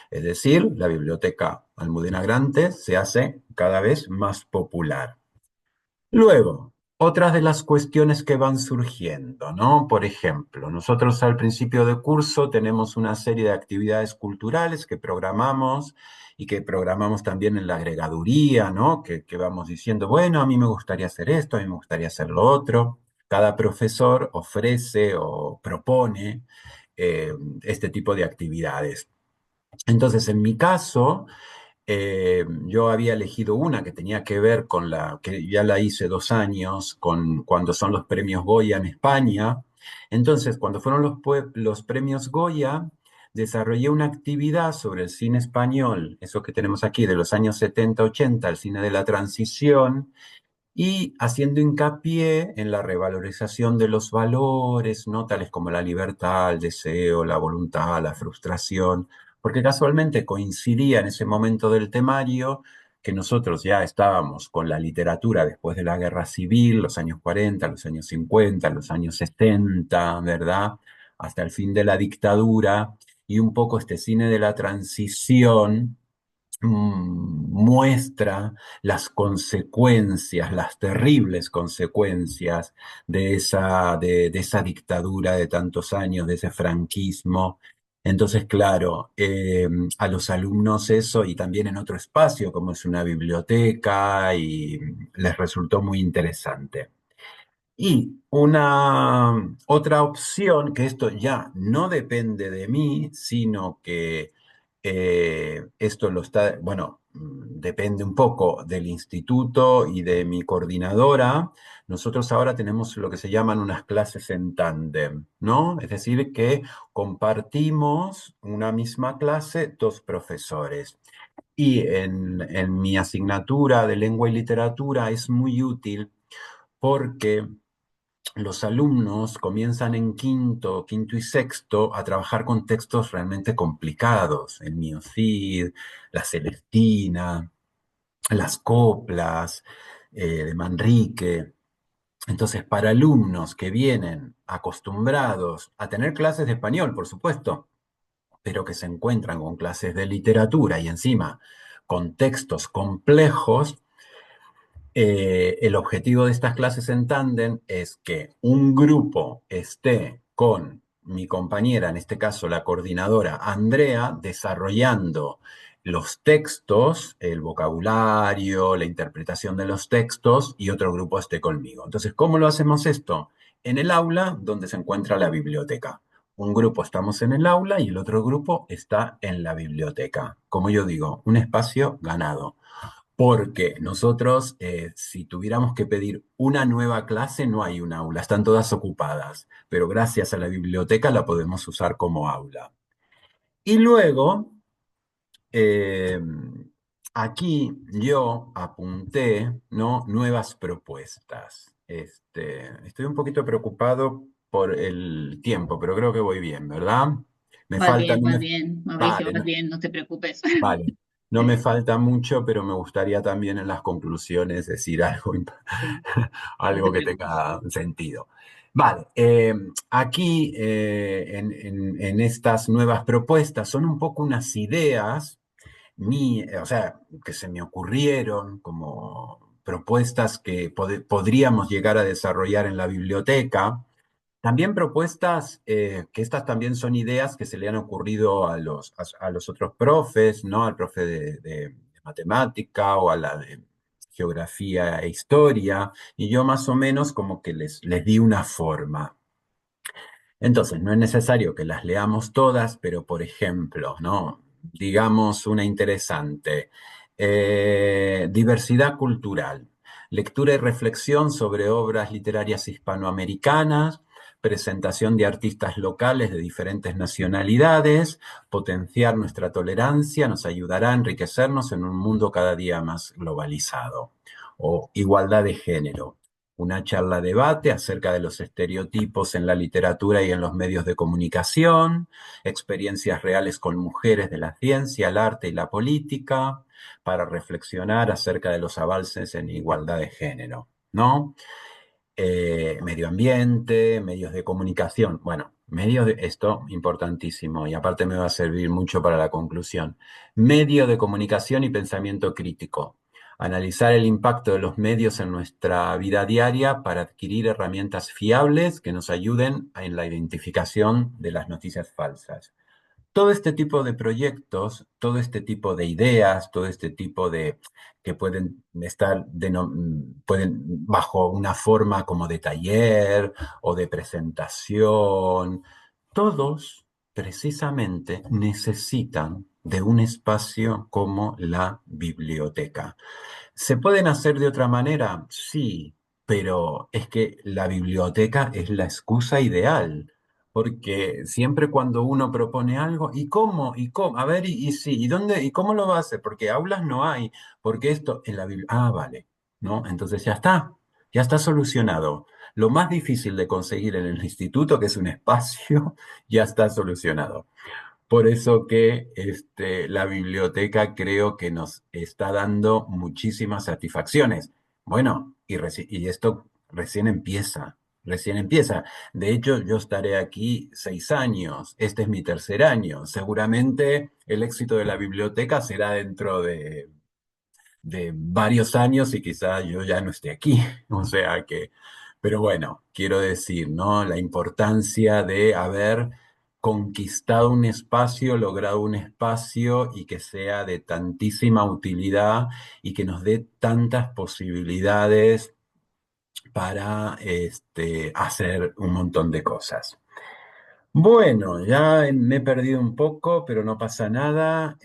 Es decir, la biblioteca Almudena Grandes se hace cada vez más popular. Luego, otras de las cuestiones que van surgiendo, ¿no? Por ejemplo, nosotros al principio de curso tenemos una serie de actividades culturales que programamos y que programamos también en la agregaduría, ¿no? Que vamos diciendo, bueno, a mí me gustaría hacer esto, a mí me gustaría hacer lo otro. Cada profesor ofrece o propone este tipo de actividades. Entonces, en mi caso, yo había elegido una que tenía que ver con que ya la hice 2 años, con cuando son los premios Goya en España. Entonces, cuando fueron los premios Goya, desarrollé una actividad sobre el cine español, eso que tenemos aquí de los años 70, 80, el cine de la transición, y haciendo hincapié en la revalorización de los valores, ¿no? Tales como la libertad, el deseo, la voluntad, la frustración, porque casualmente coincidía en ese momento del temario que nosotros ya estábamos con la literatura después de la guerra civil, los años 40, los años 50, los años 70, ¿verdad? Hasta el fin de la dictadura, y un poco este cine de la transición muestra las consecuencias, las terribles consecuencias de esa dictadura de tantos años, de ese franquismo. Entonces, claro, a los alumnos eso y también en otro espacio como es una biblioteca y les resultó muy interesante. Y una otra opción, que esto ya no depende de mí, sino que esto lo está, bueno, depende un poco del instituto y de mi coordinadora. Nosotros ahora tenemos lo que se llaman unas clases en tándem, ¿no? Es decir, que compartimos una misma clase, dos profesores. Y en mi asignatura de lengua y literatura es muy útil porque los alumnos comienzan en quinto y sexto a trabajar con textos realmente complicados, el Mío Cid, la Celestina, las coplas de Manrique. Entonces, para alumnos que vienen acostumbrados a tener clases de español, por supuesto, pero que se encuentran con clases de literatura y encima con textos complejos, el objetivo de estas clases en tándem es que un grupo esté con mi compañera, en este caso la coordinadora Andrea, desarrollando los textos, el vocabulario, la interpretación de los textos y otro grupo esté conmigo. Entonces, ¿cómo lo hacemos esto? En el aula donde se encuentra la biblioteca. Un grupo estamos en el aula y el otro grupo está en la biblioteca. Como yo digo, un espacio ganado. Porque nosotros, si tuviéramos que pedir una nueva clase, no hay un aula, están todas ocupadas, pero gracias a la biblioteca la podemos usar como aula. Y luego, eh, aquí yo apunté, ¿no? Nuevas propuestas. Estoy un poquito preocupado por el tiempo, pero creo que voy bien, ¿verdad? Me falta, no Vas me... bien, Mauricio, Vale, vas bien, no te preocupes. vale. No me falta mucho, pero me gustaría también en las conclusiones decir algo, Sí, no te algo que preocupes. tenga sentido. Vale, aquí en estas nuevas propuestas son un poco unas ideas, o sea, que se me ocurrieron como propuestas que podríamos llegar a desarrollar en la biblioteca. También propuestas, que estas también son ideas que se le han ocurrido a los otros profes, ¿no? Al profe de matemática o a la de geografía e historia, y yo más o menos como que les di una forma. Entonces, no es necesario que las leamos todas, pero por ejemplo, ¿no? Digamos una interesante. Diversidad cultural. Lectura y reflexión sobre obras literarias hispanoamericanas, presentación de artistas locales de diferentes nacionalidades, potenciar nuestra tolerancia nos ayudará a enriquecernos en un mundo cada día más globalizado. O igualdad de género, una charla debate acerca de los estereotipos en la literatura y en los medios de comunicación, experiencias reales con mujeres de la ciencia, el arte y la política, para reflexionar acerca de los avances en igualdad de género, ¿no? Medio ambiente, medios de comunicación. Bueno, medios de esto importantísimo y aparte me va a servir mucho para la conclusión. Medio de comunicación y pensamiento crítico. Analizar el impacto de los medios en nuestra vida diaria para adquirir herramientas fiables que nos ayuden en la identificación de las noticias falsas. Todo este tipo de proyectos, todo este tipo de ideas, todo este tipo de que pueden estar pueden bajo una forma como de taller o de presentación, todos precisamente necesitan de un espacio como la biblioteca. ¿Se pueden hacer de otra manera? Sí, pero es que la biblioteca es la excusa ideal, porque siempre cuando uno propone algo, ¿y cómo? ¿Y cómo? A ver, y sí, ¿y dónde? ¿Y cómo lo va a hacer? Porque aulas no hay, porque esto en la biblioteca, ah, vale, ¿no? Entonces ya está solucionado. Lo más difícil de conseguir en el instituto, que es un espacio, ya está solucionado. Por eso que la biblioteca creo que nos está dando muchísimas satisfacciones. Bueno, y esto recién empieza, recién empieza. De hecho, yo estaré aquí 6 años, este es mi tercer año. Seguramente el éxito de la biblioteca será dentro de varios años y quizá yo ya no esté aquí. O sea que, pero bueno, quiero decir, ¿no? La importancia de haber conquistado un espacio, logrado un espacio y que sea de tantísima utilidad y que nos dé tantas posibilidades para hacer un montón de cosas. Bueno, ya me he perdido un poco, pero no pasa nada.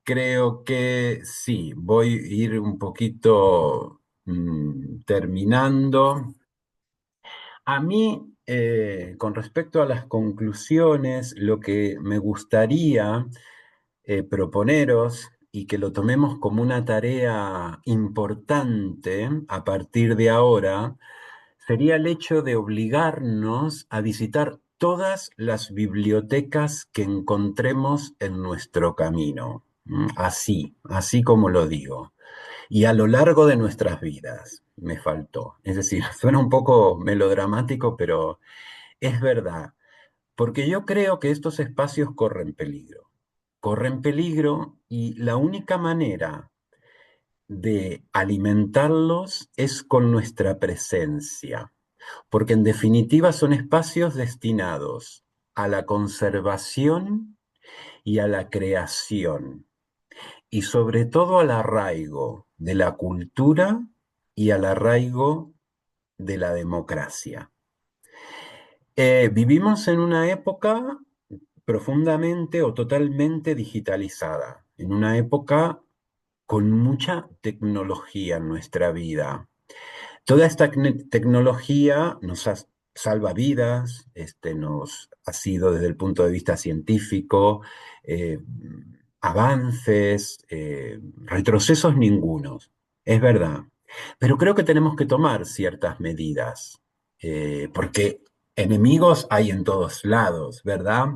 Creo que sí, voy a ir un poquito terminando. A mí, con respecto a las conclusiones, lo que me gustaría proponeros y que lo tomemos como una tarea importante a partir de ahora, sería el hecho de obligarnos a visitar todas las bibliotecas que encontremos en nuestro camino. Así como lo digo. Y a lo largo de nuestras vidas, me faltó. Es decir, suena un poco melodramático, pero es verdad. Porque yo creo que estos espacios corren peligro. Corren peligro y la única manera de alimentarlos es con nuestra presencia, porque en definitiva son espacios destinados a la conservación y a la creación, y sobre todo al arraigo de la cultura y al arraigo de la democracia. Vivimos en una época profundamente o totalmente digitalizada, en una época con mucha tecnología en nuestra vida. Toda esta tecnología salva vidas, nos ha sido desde el punto de vista científico, eh, avances, retrocesos ningunos, es verdad. Pero creo que tenemos que tomar ciertas medidas, porque enemigos hay en todos lados, ¿verdad?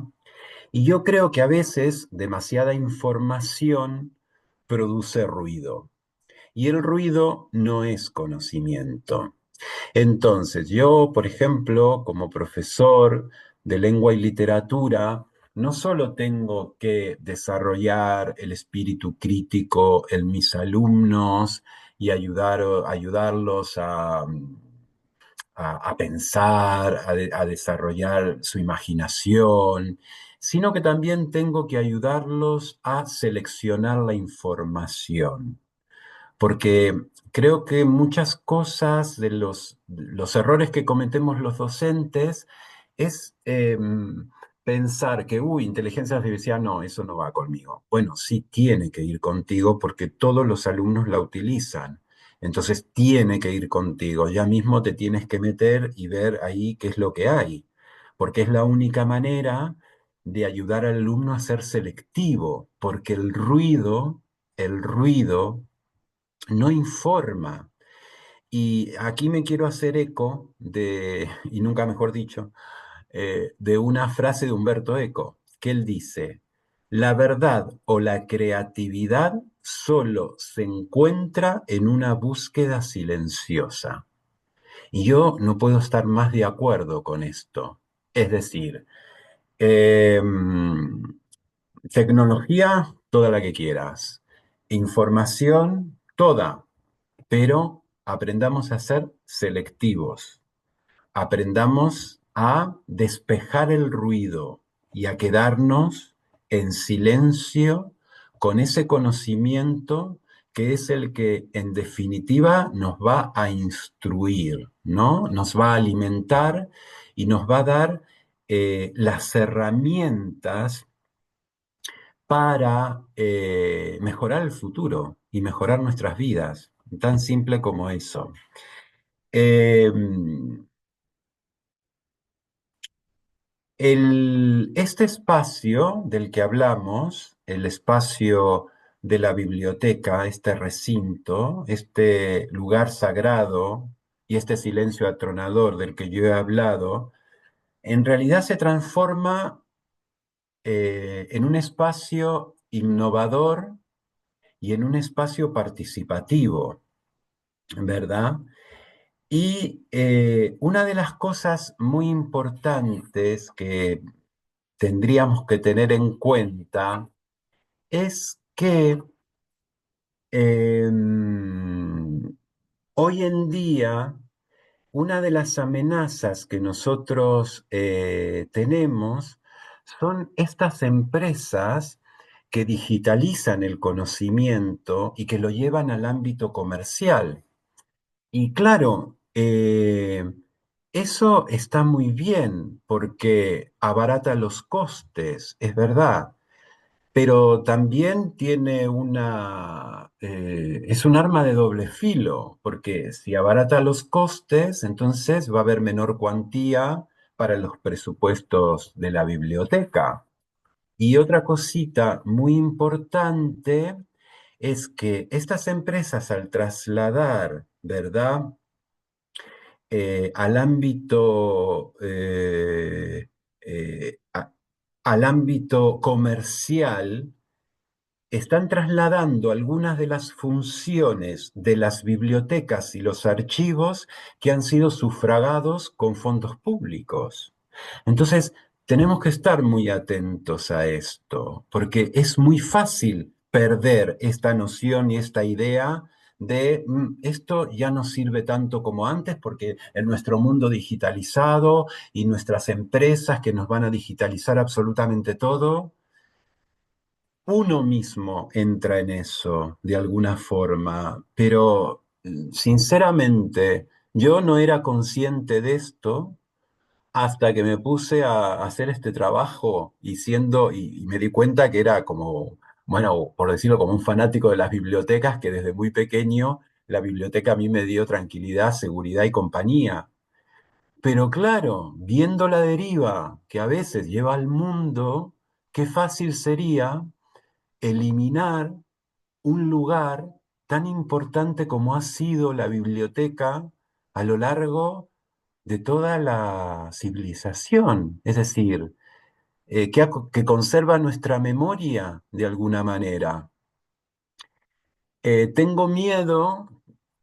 Y yo creo que a veces demasiada información produce ruido. Y el ruido no es conocimiento. Entonces, yo, por ejemplo, como profesor de lengua y literatura, no solo tengo que desarrollar el espíritu crítico en mis alumnos y ayudarlos a pensar, a desarrollar su imaginación, sino que también tengo que ayudarlos a seleccionar la información, porque creo que muchas cosas de los errores que cometemos los docentes es pensar que, uy, inteligencia artificial, no, eso no va conmigo. Bueno, sí tiene que ir contigo porque todos los alumnos la utilizan. Entonces tiene que ir contigo. Ya mismo te tienes que meter y ver ahí qué es lo que hay, porque es la única manera de ayudar al alumno a ser selectivo, porque el ruido no informa. Y aquí me quiero hacer eco y nunca mejor dicho, de una frase de Humberto Eco, que él dice, la verdad o la creatividad solo se encuentra en una búsqueda silenciosa. Y yo no puedo estar más de acuerdo con esto. Es decir, tecnología, toda la que quieras. Información, toda, pero aprendamos a ser selectivos, aprendamos a despejar el ruido y a quedarnos en silencio con ese conocimiento que es el que en definitiva nos va a instruir, ¿no? Nos va a alimentar y nos va a dar las herramientas para mejorar el futuro y mejorar nuestras vidas. Tan simple como eso. Eh, este espacio del que hablamos, el espacio de la biblioteca, este recinto, este lugar sagrado y este silencio atronador del que yo he hablado, en realidad se transforma en un espacio innovador y en un espacio participativo, ¿verdad? Y una de las cosas muy importantes que tendríamos que tener en cuenta es que eh, hoy en día una de las amenazas que nosotros tenemos son estas empresas que digitalizan el conocimiento y que lo llevan al ámbito comercial. Y claro, Eh, Eso está muy bien porque abarata los costes, es verdad, pero también tiene es un arma de doble filo, porque si abarata los costes, entonces va a haber menor cuantía para los presupuestos de la biblioteca. Y otra cosita muy importante es que estas empresas al trasladar, ¿verdad? Al ámbito, al ámbito comercial, están trasladando algunas de las funciones de las bibliotecas y los archivos que han sido sufragados con fondos públicos. Entonces, tenemos que estar muy atentos a esto, porque es muy fácil perder esta noción y esta idea de esto ya no sirve tanto como antes, porque en nuestro mundo digitalizado y nuestras empresas que nos van a digitalizar absolutamente todo, uno mismo entra en eso de alguna forma, pero sinceramente yo no era consciente de esto hasta que me puse a hacer este trabajo y me di cuenta que era como, bueno, por decirlo, como un fanático de las bibliotecas, que desde muy pequeño la biblioteca a mí me dio tranquilidad, seguridad y compañía. Pero claro, viendo la deriva que a veces lleva al mundo, qué fácil sería eliminar un lugar tan importante como ha sido la biblioteca a lo largo de toda la civilización, es decir, que conserva nuestra memoria de alguna manera. Tengo miedo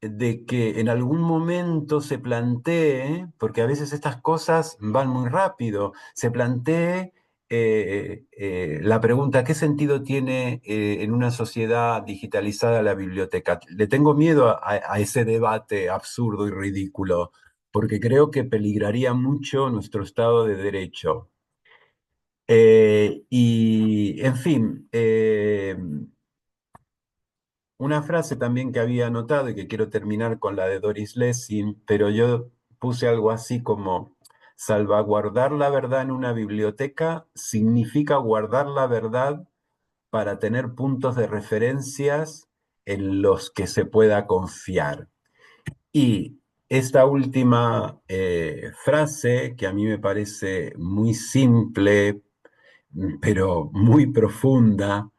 de que en algún momento se plantee, porque a veces estas cosas van muy rápido, se plantee la pregunta, ¿qué sentido tiene en una sociedad digitalizada la biblioteca? Le tengo miedo a ese debate absurdo y ridículo, porque creo que peligraría mucho nuestro Estado de Derecho. En fin, una frase también que había anotado y que quiero terminar con la de Doris Lessing, pero yo puse algo así como salvaguardar la verdad en una biblioteca significa guardar la verdad para tener puntos de referencias en los que se pueda confiar. Y esta última frase, que a mí me parece muy simple, pero muy profunda,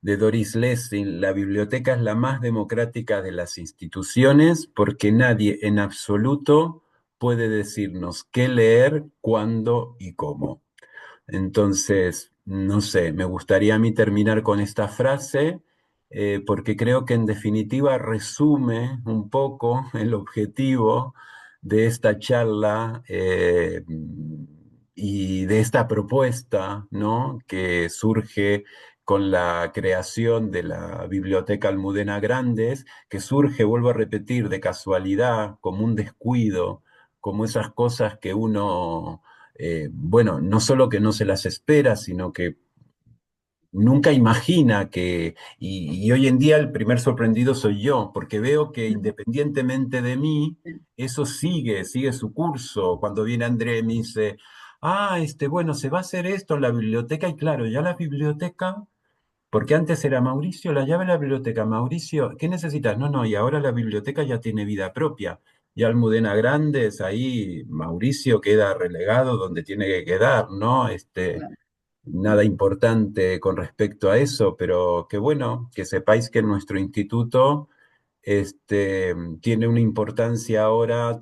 de Doris Lessing, la biblioteca es la más democrática de las instituciones porque nadie en absoluto puede decirnos qué leer, cuándo y cómo. Entonces, no sé, me gustaría a mí terminar con esta frase porque creo que en definitiva resume un poco el objetivo de esta charla y de esta propuesta, ¿no? Que surge con la creación de la Biblioteca Almudena Grandes, que surge, vuelvo a repetir, de casualidad, como un descuido, como esas cosas que uno bueno, no solo que no se las espera, sino que nunca imagina y hoy en día el primer sorprendido soy yo, porque veo que independientemente de mí, eso sigue su curso. Cuando viene André y me dice, bueno, se va a hacer esto en la biblioteca, y claro, ya la biblioteca, porque antes era Mauricio, la llave de la biblioteca, Mauricio, ¿qué necesitas? No, no, y ahora la biblioteca ya tiene vida propia. Y Almudena Grandes, ahí Mauricio queda relegado donde tiene que quedar, ¿no? Claro. Nada importante con respecto a eso, pero qué bueno que sepáis que nuestro instituto tiene una importancia ahora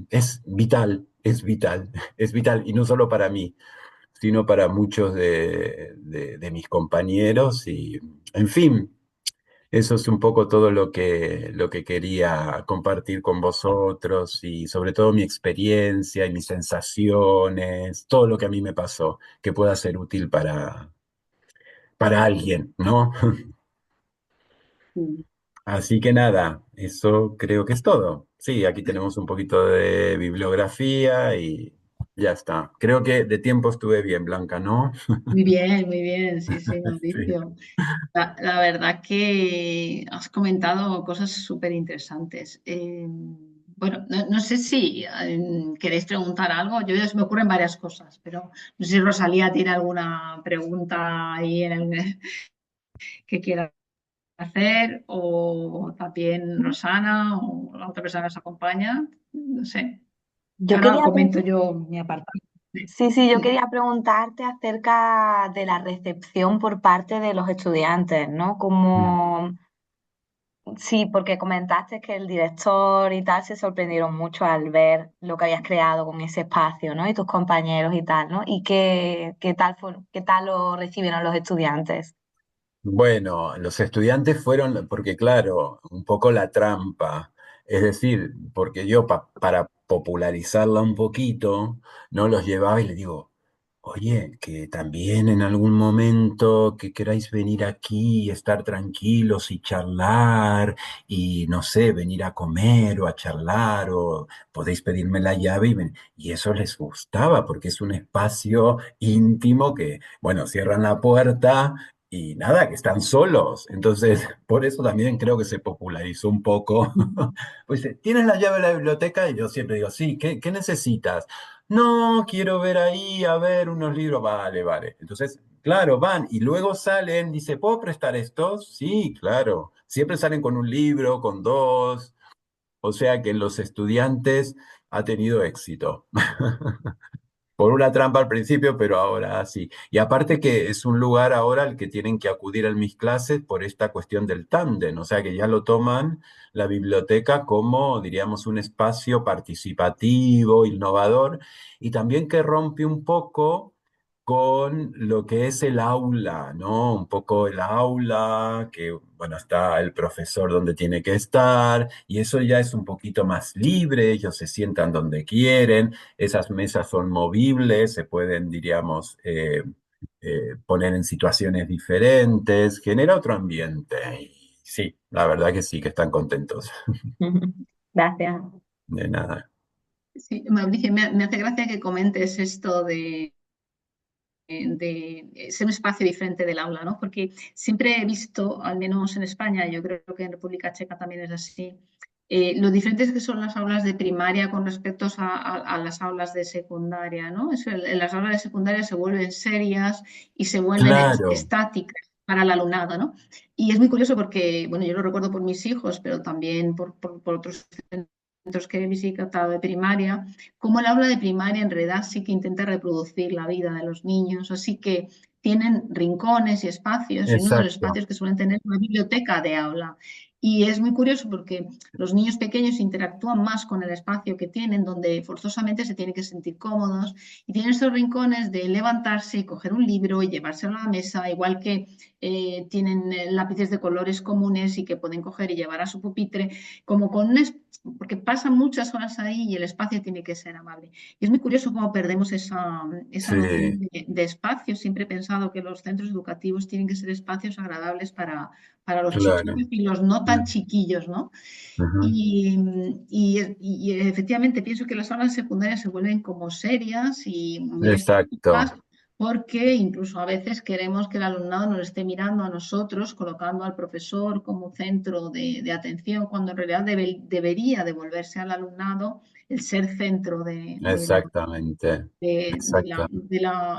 es vital, es vital, es vital, y no solo para mí, sino para muchos de mis compañeros y, en fin, eso es un poco todo lo que quería compartir con vosotros y sobre todo mi experiencia y mis sensaciones, todo lo que a mí me pasó, que pueda ser útil para alguien, ¿no? Mm. Así que nada, eso creo que es todo. Sí, aquí tenemos un poquito de bibliografía y ya está. Creo que de tiempo estuve bien, Blanca, ¿no? Muy bien, sí, sí, Sí. Mauricio. La verdad que has comentado cosas súper interesantes. Bueno, no sé si queréis preguntar algo. Yo ya se me ocurren varias cosas, pero no sé si Rosalía tiene alguna pregunta ahí que quiera hacer, o también Rosana o la otra persona que nos acompaña. No sé. Yo Ahora quería, comento yo mi apartado. sí, sí, yo quería preguntarte acerca de la recepción por parte de los estudiantes, ¿no? Mm. Como, sí, porque comentaste que el director y tal se sorprendieron mucho al ver lo que habías creado con ese espacio, ¿no? Y tus compañeros y tal, ¿no? ¿Y qué tal fue, qué tal lo recibieron los estudiantes? Bueno, los estudiantes fueron, porque claro, un poco la trampa, es decir, porque yo para popularizarla un poquito, no los llevaba y les digo, oye, que también en algún momento que queráis venir aquí y estar tranquilos y charlar y no sé, venir a comer o a charlar o podéis pedirme la llave y eso les gustaba porque es un espacio íntimo que, bueno, cierran la puerta y nada, que están solos. Entonces, por eso también creo que se popularizó un poco. Pues, ¿tienes la llave de la biblioteca? Y yo siempre digo, sí, ¿qué necesitas? No, quiero ver ahí, a ver unos libros. Vale, vale. Entonces, claro, van y luego salen, dice, ¿puedo prestar estos? Sí, claro. Siempre salen con un libro, con dos. O sea que los estudiantes ha tenido éxito. Por una trampa al principio, pero ahora sí. Y aparte que es un lugar ahora al que tienen que acudir en mis clases por esta cuestión del tándem, o sea que ya lo toman la biblioteca como, diríamos, un espacio participativo, innovador, y también que rompe un poco con lo que es el aula, ¿no? Un poco el aula, que, bueno, está el profesor donde tiene que estar, y eso ya es un poquito más libre, ellos se sientan donde quieren, esas mesas son movibles, se pueden, diríamos, poner en situaciones diferentes, genera otro ambiente. Y sí, la verdad que sí, que están contentos. Gracias. De nada. Sí, Mauricio, me hace gracia que comentes esto de ser un espacio diferente del aula, ¿no? Porque siempre he visto, al menos en España, yo creo que en República Checa también es así, lo diferentes que son las aulas de primaria con respecto a las aulas de secundaria, ¿no? En las aulas de secundaria se vuelven serias y se vuelven Claro, estáticas para el alumnado, ¿no? Y es muy curioso porque, bueno, yo lo recuerdo por mis hijos, pero también por otros centros que he visitado de primaria, como el aula de primaria en realidad sí que intenta reproducir la vida de los niños, así que tienen rincones y espacios, y uno de los exacto, espacios que suelen tener es una biblioteca de aula. Y es muy curioso porque los niños pequeños interactúan más con el espacio que tienen, donde forzosamente se tienen que sentir cómodos, y tienen estos rincones de levantarse y coger un libro y llevárselo a la mesa, igual que tienen lápices de colores comunes y que pueden coger y llevar a su pupitre, como con un, porque pasan muchas horas ahí y el espacio tiene que ser amable. Y es muy curioso cómo perdemos esa noción sí, de espacio. Siempre he pensado que los centros educativos tienen que ser espacios agradables para los claro. chiquillos y los no tan Mm, chiquillos, ¿no? ujú. Y efectivamente pienso que las aulas secundarias se vuelven como serias y muy Exacto, estéticas, porque incluso a veces queremos que el alumnado nos esté mirando a nosotros, colocando al profesor como centro de atención, cuando en realidad debería devolverse al alumnado el ser centro exactamente, exacto.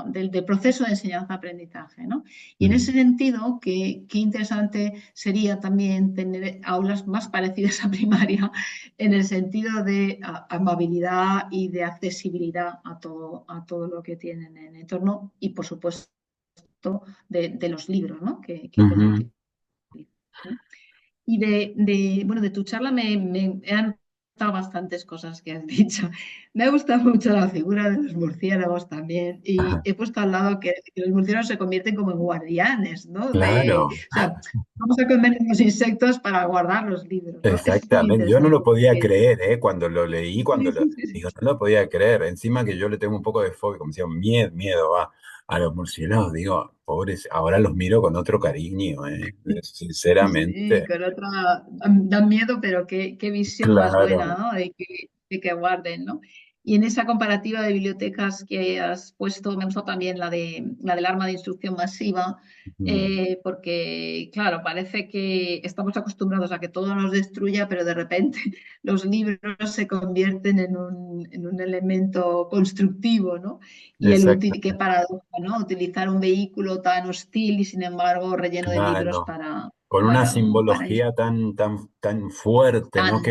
del proceso de enseñanza-aprendizaje, ¿no? Y en ese Mm, sentido, qué interesante sería también tener aulas más parecidas a primaria en el sentido de amabilidad y de accesibilidad a todo lo que tienen en el entorno y, por supuesto, de los libros, ¿no? Que ujú. ¿no? Y bueno, de tu charla me han gustado bastantes cosas que has dicho. Me ha gustado mucho la figura de los murciélagos también. Y he puesto al lado que los murciélagos se convierten como en guardianes, ¿no? Claro. O sea, vamos a comer los insectos para guardar los libros, ¿no? Es muy Exactamente, yo no lo interesante. podía Porque- creer, ¿eh? Cuando lo leí, Sí, cuando lo sí, sí, sí. digo, no lo podía creer. Encima que yo le tengo un poco de fobia, como decía, miedo a los murciélagos. Digo, pobres, ahora los miro con otro cariño, ¿eh? Sí, Sinceramente. con otra, dan miedo, pero qué visión más Claro, buena, ¿no? De que guarden, ¿no? Y en esa comparativa de bibliotecas que has puesto, me ha gustado también la del arma de instrucción masiva, Mm, porque, claro, parece que estamos acostumbrados a que todo nos destruya, pero de repente los libros se convierten en un elemento constructivo, ¿no? Y qué exactamente, paradoja, ¿no? Utilizar un vehículo tan hostil y sin embargo relleno de libros claro. Con una para simbología tan fuerte, ¿no? tan,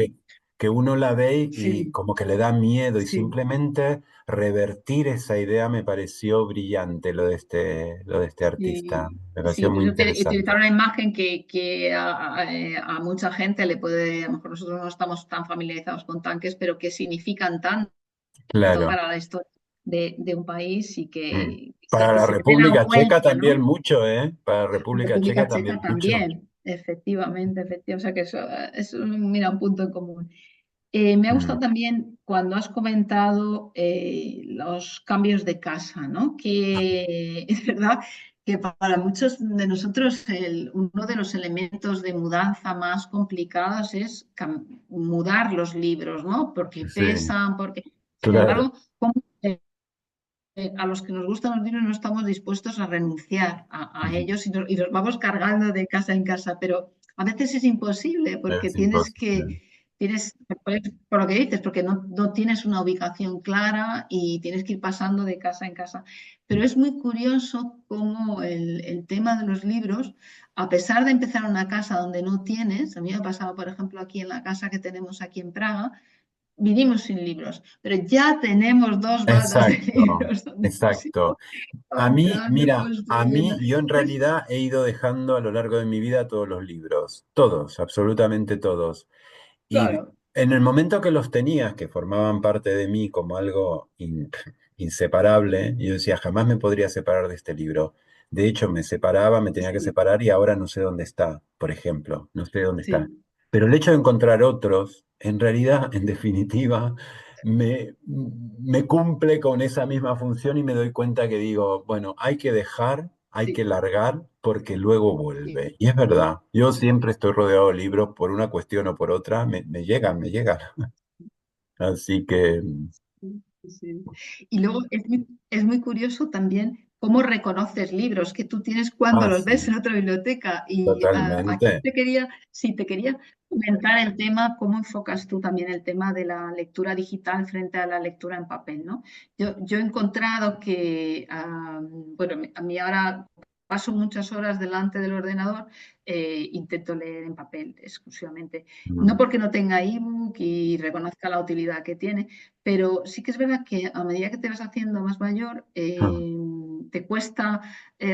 Que uno la ve y sí, como que le da miedo y sí. simplemente revertir esa idea me pareció brillante, lo de este artista. Y, Me sí, pareció muy utilizar interesante. una imagen que a mucha gente le puede, a lo mejor nosotros no estamos tan familiarizados con tanques, pero que significan tanto Claro. para la historia de un país y Mm. que, Para que la se tengan en República Checa cuenta, también ¿no? mucho, ¿eh? Para la República Checa República Checa también mucho. también, efectivamente, efectivamente. O sea que eso es mira, un punto en común. Me ha Mm, gustado también cuando has comentado los cambios de casa, ¿no? Que es verdad que para muchos de nosotros uno de los elementos de mudanza más complicados es mudar los libros, ¿no? Porque sí, pesan, porque... Sin claro. embargo, a los que nos gustan los libros no estamos dispuestos a renunciar a Mm, ellos y nos vamos cargando de casa en casa, pero a veces es imposible porque es imposible. pues, por lo que dices, porque no tienes una ubicación clara y tienes que ir pasando de casa en casa. Pero es muy curioso cómo el tema de los libros, a pesar de empezar en una casa donde no tienes, a mí me ha pasado, por ejemplo, aquí en la casa que tenemos aquí en Praga, vinimos sin libros, pero ya tenemos dos baldas de Exacto, libros donde hemos exacto. ido comprando, A mí, construyendo. yo en Pues realidad he ido dejando a lo largo de mi vida todos los libros, todos, absolutamente todos. Y claro, en el momento que los tenías, que formaban parte de mí como algo inseparable, yo decía, jamás me podría separar de este libro. De hecho, me separaba, me tenía que sí, separar y ahora no sé dónde está, por ejemplo, no sé dónde está. sí, Pero el hecho de encontrar otros, en realidad, en definitiva, me cumple con esa misma función y me doy cuenta que digo, bueno, hay que dejar, hay que sí, largar porque luego sí, vuelve. Y es verdad, yo sí, siempre estoy rodeado de libros por una cuestión o por otra, me llegan, me llegan. Así que, sí, sí. Y luego es muy curioso también cómo reconoces libros que tú tienes cuando los ves sí, en otra biblioteca. Y aquí totalmente. sí, te quería comentar el tema, cómo enfocas tú también el tema de la lectura digital frente a la lectura en papel, ¿no? Yo he encontrado que, bueno, a mí ahora paso muchas horas delante del ordenador, intento leer en papel exclusivamente. No Mm, porque no tenga ebook y reconozca la utilidad que tiene, pero sí que es verdad que a medida que te vas haciendo más mayor, te cuesta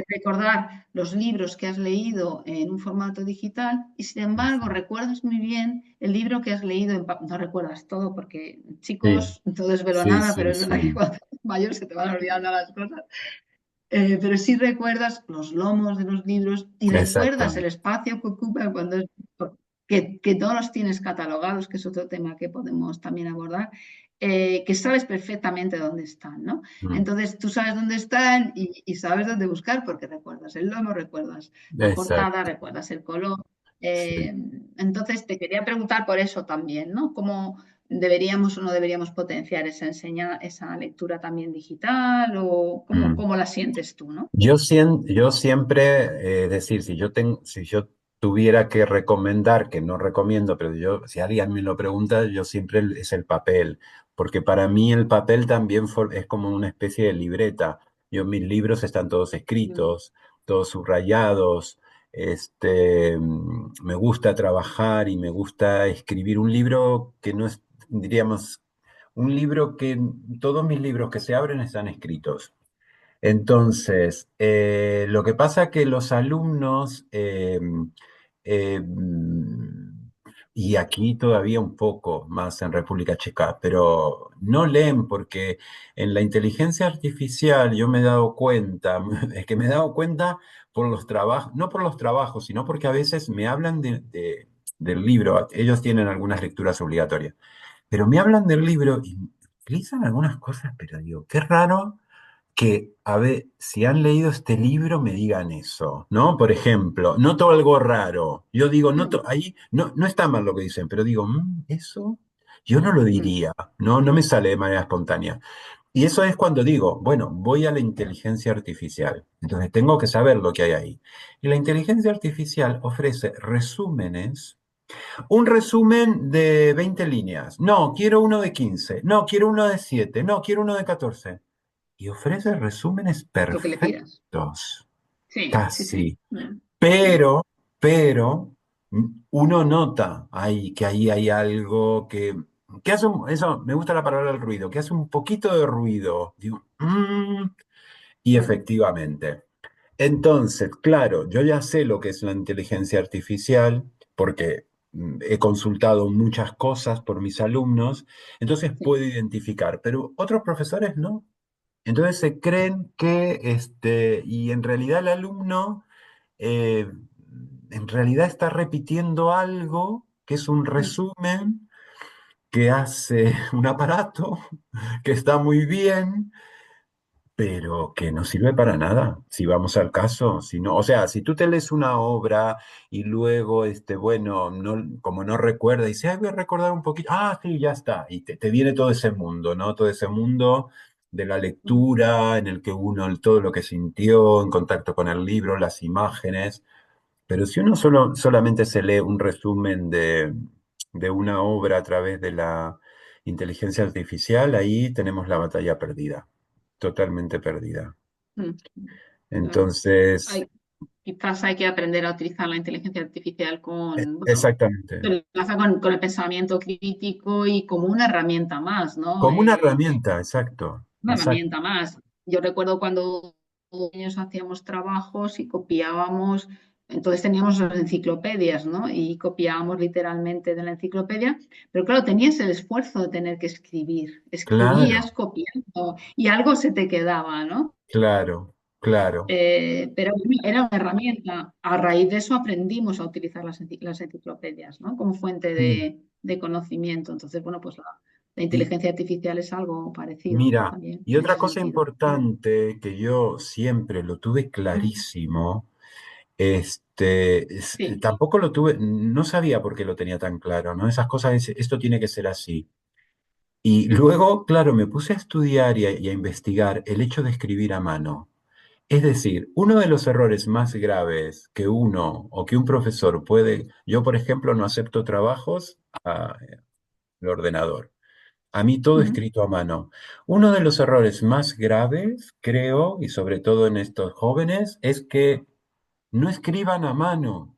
recordar los libros que has leído en un formato digital y sin embargo recuerdas muy bien el libro que has leído no recuerdas todo porque sí, chicos, no desvelo sí, nada, pero sí, es verdad que sí, cuando eres mayor se te van olvidando las cosas. Pero sí recuerdas los lomos de los libros y recuerdas exacto. el espacio que ocupan que no los tienes catalogados, que es otro tema que podemos también abordar, que sabes perfectamente dónde están, ¿no? Mm, Entonces tú sabes dónde están y sabes dónde buscar porque recuerdas el lomo, recuerdas la portada, exacto. recuerdas el color. Sí. Eh, entonces te quería preguntar por eso también, ¿no? ¿Cómo deberíamos o no deberíamos potenciar esa lectura también digital o Mm. cómo la sientes tú, ¿no? Yo siempre, es decir, si yo tuviera que recomendar, que no recomiendo, pero yo, si alguien me lo pregunta, yo siempre es el papel, porque para mí el papel también es como una especie de libreta. Mis libros están todos Mm, escritos, todos subrayados. Me gusta trabajar y me gusta escribir un libro que no es, diríamos, un libro que todos mis libros que se abren están escritos. Entonces, lo que pasa que los alumnos, eh, y aquí todavía un poco más en República Checa, pero no leen porque en la inteligencia artificial yo me he dado cuenta, es que me he dado cuenta por los trabajos, no por los trabajos, sino porque a veces me hablan del libro, ellos tienen algunas lecturas obligatorias, pero me hablan del libro y utilizan algunas cosas, pero digo, qué raro que, a ver, si han leído este libro, me digan eso, ¿no? Por ejemplo, noto algo raro. Yo digo, mm, ahí no, no está mal lo que dicen, pero digo, "Mm, eso. Yo no lo mm, diría, no me sale de manera espontánea. Y eso es cuando digo, bueno, voy a la inteligencia artificial. Entonces tengo que saber lo que hay ahí. Y la inteligencia artificial ofrece resúmenes, un resumen de 20 líneas. No, quiero uno de 15. No, quiero uno de 7. No, quiero uno de 14. Y ofrece resúmenes lo que le pidas. perfectos, Sí, sí, sí. casi. Mm, mm, Pero, pero, uno nota ahí que ahí hay algo que hace eso, me gusta la palabra el ruido, que hace un poquito de ruido. Digo, y mm, efectivamente. Entonces, claro, yo ya sé lo que es la inteligencia artificial porque he consultado muchas cosas por mis alumnos, entonces sí, puedo identificar, pero otros profesores no. Entonces se creen que, y en realidad el alumno, eh, en realidad está repitiendo algo que es un mm, resumen que hace un aparato que está muy bien pero que no sirve para nada, si vamos al caso. Si no, o sea, si tú te lees una obra y luego, bueno, no, como no recuerda, y dice, ay, voy a recordar un poquito, ah, sí, ya está, y te viene todo ese mundo, ¿no? Todo ese mundo de la mm, lectura en el que uno, todo lo que sintió en contacto con el libro, las imágenes, pero si uno solamente se lee un resumen de una obra a través de la inteligencia artificial, ahí tenemos la batalla perdida, totalmente perdida. mm, claro. Entonces, Quizás hay que aprender a utilizar la inteligencia artificial con, bueno, exactamente, enlaza con el pensamiento crítico y como una herramienta más, ¿no? como una herramienta, exacto, Una exacto, herramienta más. Yo recuerdo cuando niños hacíamos trabajos y copiábamos, entonces teníamos las enciclopedias, ¿no? Y copiábamos literalmente de la enciclopedia, pero claro, tenías el esfuerzo de tener que escribir. claro, Escribías copiando y algo se te quedaba, ¿no? claro, claro. Pero era una herramienta. A raíz de eso aprendimos a utilizar las enciclopedias, ¿no? Como fuente Sí. de conocimiento. Entonces, bueno, pues la Y inteligencia artificial es algo parecido mira, también y en otra ese cosa sentido. importante que yo siempre lo tuve Mm, clarísimo, sí, tampoco lo tuve, no sabía por qué lo tenía tan claro, ¿no? Esas cosas, esto tiene que ser así. Y luego, claro, me puse a estudiar y a investigar el hecho de escribir a mano. Es decir, uno de los errores más graves que uno o que un profesor puede, yo por ejemplo no acepto trabajos al ordenador. A mí todo ujú, escrito a mano. Uno de los errores más graves, creo, y sobre todo en estos jóvenes, es que no escriban a mano.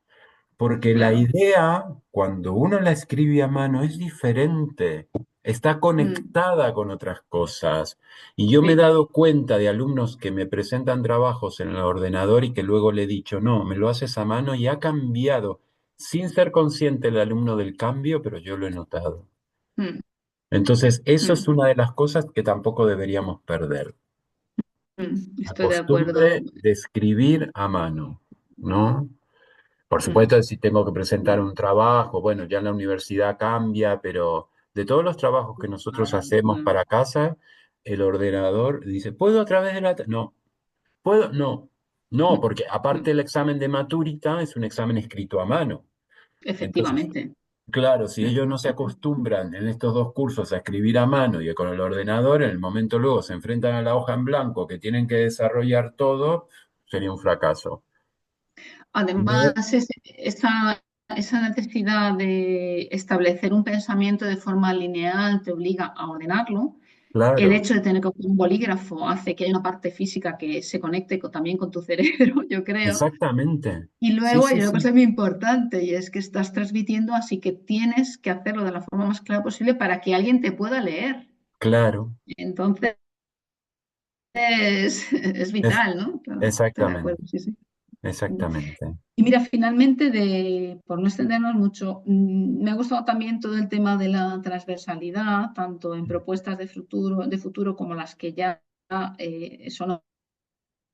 Porque la claro. idea, cuando uno la escribe a mano, es diferente, está Mm, conectada con otras cosas. Y yo me he sí, dado cuenta de alumnos que me presentan trabajos en el ordenador y que luego le he dicho, no, me lo haces a mano y ha cambiado, sin ser consciente el alumno del cambio, pero yo lo he notado. mm, Entonces, eso es mm, una de las cosas que tampoco deberíamos perder. La estoy de acuerdo. costumbre de escribir a mano, ¿no? Por Mm, supuesto, si tengo que presentar mm, un trabajo, bueno, ya en la universidad cambia, pero de todos los trabajos que nosotros hacemos mm, para casa, el ordenador dice, ¿puedo a través de la... No, ¿puedo? No, no, mm, porque aparte mm. el examen de maturita es un examen escrito a mano. Entonces, Efectivamente. claro, si ellos no se Efectivamente. acostumbran en estos dos cursos a escribir a mano y con el ordenador, en el momento luego se enfrentan a la hoja en blanco que tienen que desarrollar todo, sería un fracaso. Además, Luego, esa necesidad de establecer un pensamiento de forma lineal te obliga a ordenarlo. El claro, hecho de tener que coger un bolígrafo hace que haya una parte física que se conecte también con tu cerebro, yo creo. exactamente. Y Sí, luego hay sí, una sí. cosa muy importante y es que estás transmitiendo, así que tienes que hacerlo de la forma más clara posible para que alguien te pueda leer. Claro, Entonces, es es, vital, ¿no? Claro, estoy de exactamente, acuerdo, sí, sí. exactamente. Y mira, finalmente, por no extendernos mucho, me ha gustado también todo el tema de la transversalidad, tanto en propuestas de futuro como las que ya son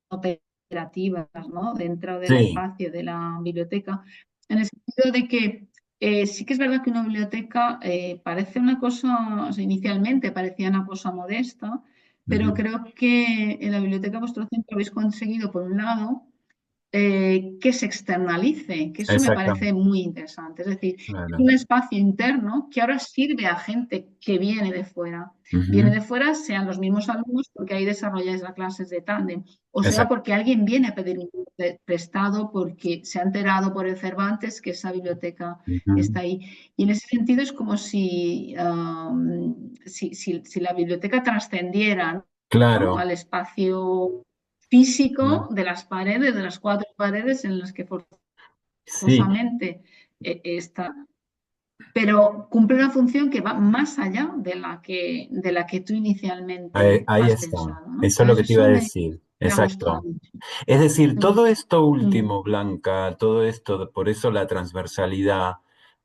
operativas, ¿no? Dentro del Sí, espacio de la biblioteca, en el sentido de que sí que es verdad que una biblioteca parece una cosa, o sea, inicialmente parecía una cosa modesta, pero ujú, creo que en la biblioteca vuestro centro habéis conseguido, por un lado, que se externalice, que eso me parece Exactamente, muy interesante. Es decir, es claro. un espacio interno que ahora sirve a gente que viene de fuera. Viene Ujú, de fuera, sean los mismos alumnos, porque ahí desarrolláis las clases de tándem, o sea, exacto. porque alguien viene a pedir un libro prestado porque se ha enterado por el Cervantes que esa biblioteca Ujú, está ahí. Y en ese sentido es como si la biblioteca trascendiera, ¿no? claro. Al espacio Mm, físico de las paredes, de las cuatro paredes en las que sí, forzosamente está, pero cumple una función que va más allá de la que tú inicialmente ahí has está. pensado, ¿no? Eso es lo Entonces que te iba eso a decir. me ha gustado Exacto. mucho. Es decir, Mm, todo esto mm, último, Blanca, todo esto, por eso la transversalidad,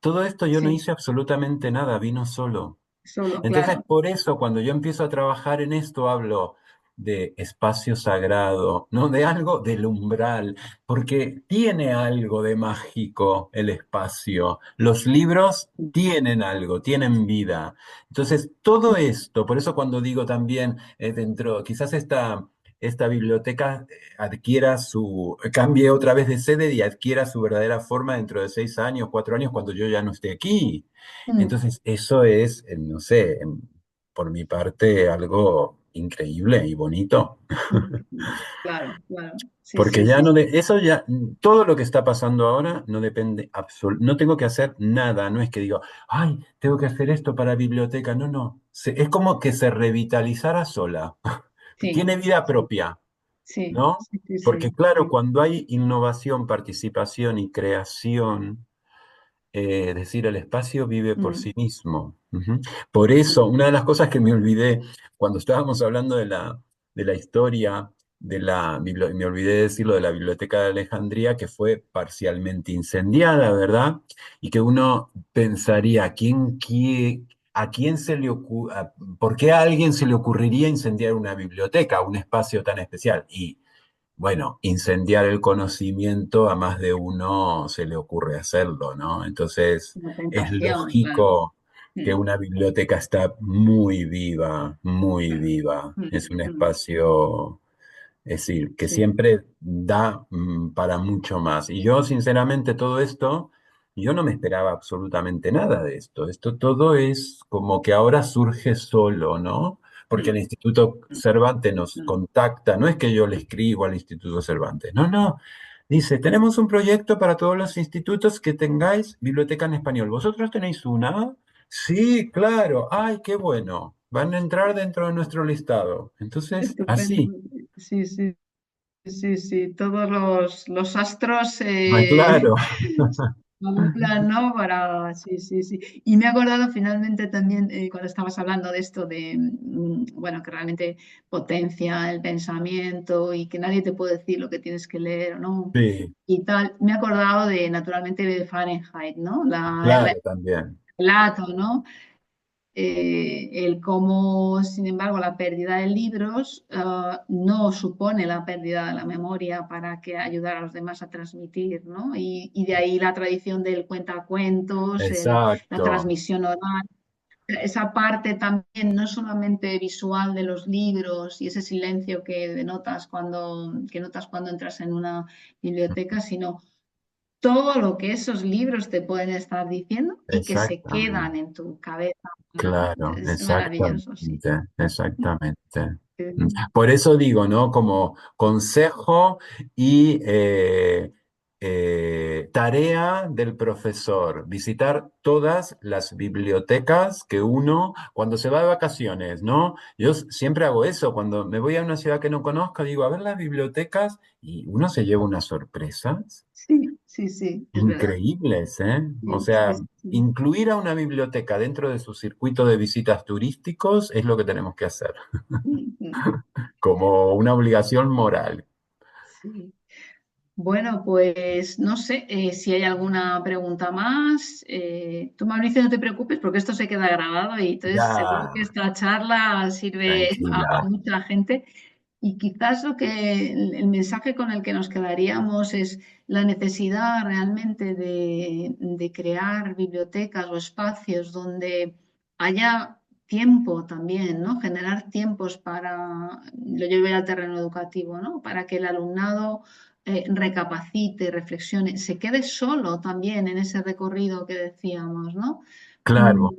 todo esto yo no sí, hice absolutamente nada, vino solo. solo, Entonces, claro. por eso, cuando yo empiezo a trabajar en esto, hablo de espacio sagrado, no de algo del umbral, porque tiene algo de mágico el espacio. Los libros tienen algo, tienen vida. Entonces, todo esto, por eso cuando digo también dentro, quizás esta biblioteca cambie otra vez de sede y adquiera su verdadera forma dentro de 6 años, 4 años, cuando yo ya no esté aquí. Mm, Entonces, eso es, no sé, por mi parte, algo increíble y bonito, claro, claro. Sí, porque sí, ya sí. no eso ya, todo lo que está pasando ahora no depende no tengo que hacer nada, no es que digo, ay, tengo que hacer esto para biblioteca, no, no, es como que se revitalizara sola, Sí, tiene vida sí, propia, sí, ¿no? sí, sí, Porque sí, claro, sí. cuando hay innovación, participación y creación, es decir, el espacio vive por Mm, sí mismo. Ujú. Por eso, una de las cosas que me olvidé cuando estábamos hablando de la historia me olvidé decirlo de la Biblioteca de Alejandría, que fue parcialmente incendiada, ¿verdad? Y que uno pensaría, ¿a quién se le por qué a alguien se le ocurriría incendiar una biblioteca, un espacio tan especial? Y bueno, incendiar el conocimiento a más de uno se le ocurre hacerlo, ¿no? Entonces, una es tentación, claro. lógico que Mm, una biblioteca está muy viva, muy viva. mm, Es un mm, espacio, es decir, que sí. siempre da para mucho más. Y yo, sinceramente, todo esto, yo no me esperaba absolutamente nada de esto. Esto todo es como que ahora surge solo, ¿no? Porque el Mm, Instituto mm, Cervantes nos mm. contacta, no es que yo le escribo al Instituto Cervantes, no, no. Dice, tenemos un proyecto para todos los institutos que tengáis biblioteca en español. ¿Vosotros tenéis una? Sí, claro. Ay, qué bueno. Van a entrar dentro de nuestro listado. Entonces, Estupendo. así. Sí, sí, sí, sí. Todos los astros Ah, claro. plan, ¿no? Para, sí, sí, sí. Y me he acordado finalmente también cuando estabas hablando de esto de, bueno, que realmente potencia el pensamiento y que nadie te puede decir lo que tienes que leer o no. Sí, Y tal, me he acordado de, naturalmente, de Fahrenheit, ¿no? claro, también. El relato, ¿no? El cómo, sin embargo, la pérdida de libros no supone la pérdida de la memoria para que ayudar a los demás a transmitir, ¿no? Y de ahí la tradición del cuentacuentos, la Exacto, transmisión oral, esa parte también no solamente visual de los libros y ese silencio que notas cuando entras en una biblioteca, sino todo lo que esos libros te pueden estar diciendo y que se quedan exactamente. en tu cabeza, ¿no? Claro, Es maravilloso, sí. exactamente, exactamente. Sí, Por eso digo, ¿no? Como consejo y tarea del profesor, visitar todas las bibliotecas que uno, cuando se va de vacaciones, ¿no? Yo siempre hago eso, cuando me voy a una ciudad que no conozco, digo, a ver las bibliotecas y uno se lleva unas sorpresas. sí, sí, sí, es verdad. Increíbles, ¿eh? O Sí, sea, sí, sí. incluir a una biblioteca dentro de su circuito de visitas turísticos es lo que tenemos que hacer, Mm, mm, como una obligación moral. sí. Bueno, pues no sé si hay alguna pregunta más. Tú, Mauricio, no te preocupes porque esto se queda grabado y entonces seguro que Ya, esta charla sirve a tranquila. mucha gente. Y quizás el mensaje con el que nos quedaríamos es la necesidad realmente de crear bibliotecas o espacios donde haya tiempo también, ¿no? Generar tiempos para, lo llevo al terreno educativo, ¿no? Para que el alumnado recapacite, reflexione, se quede solo también en ese recorrido que decíamos, ¿no? Claro.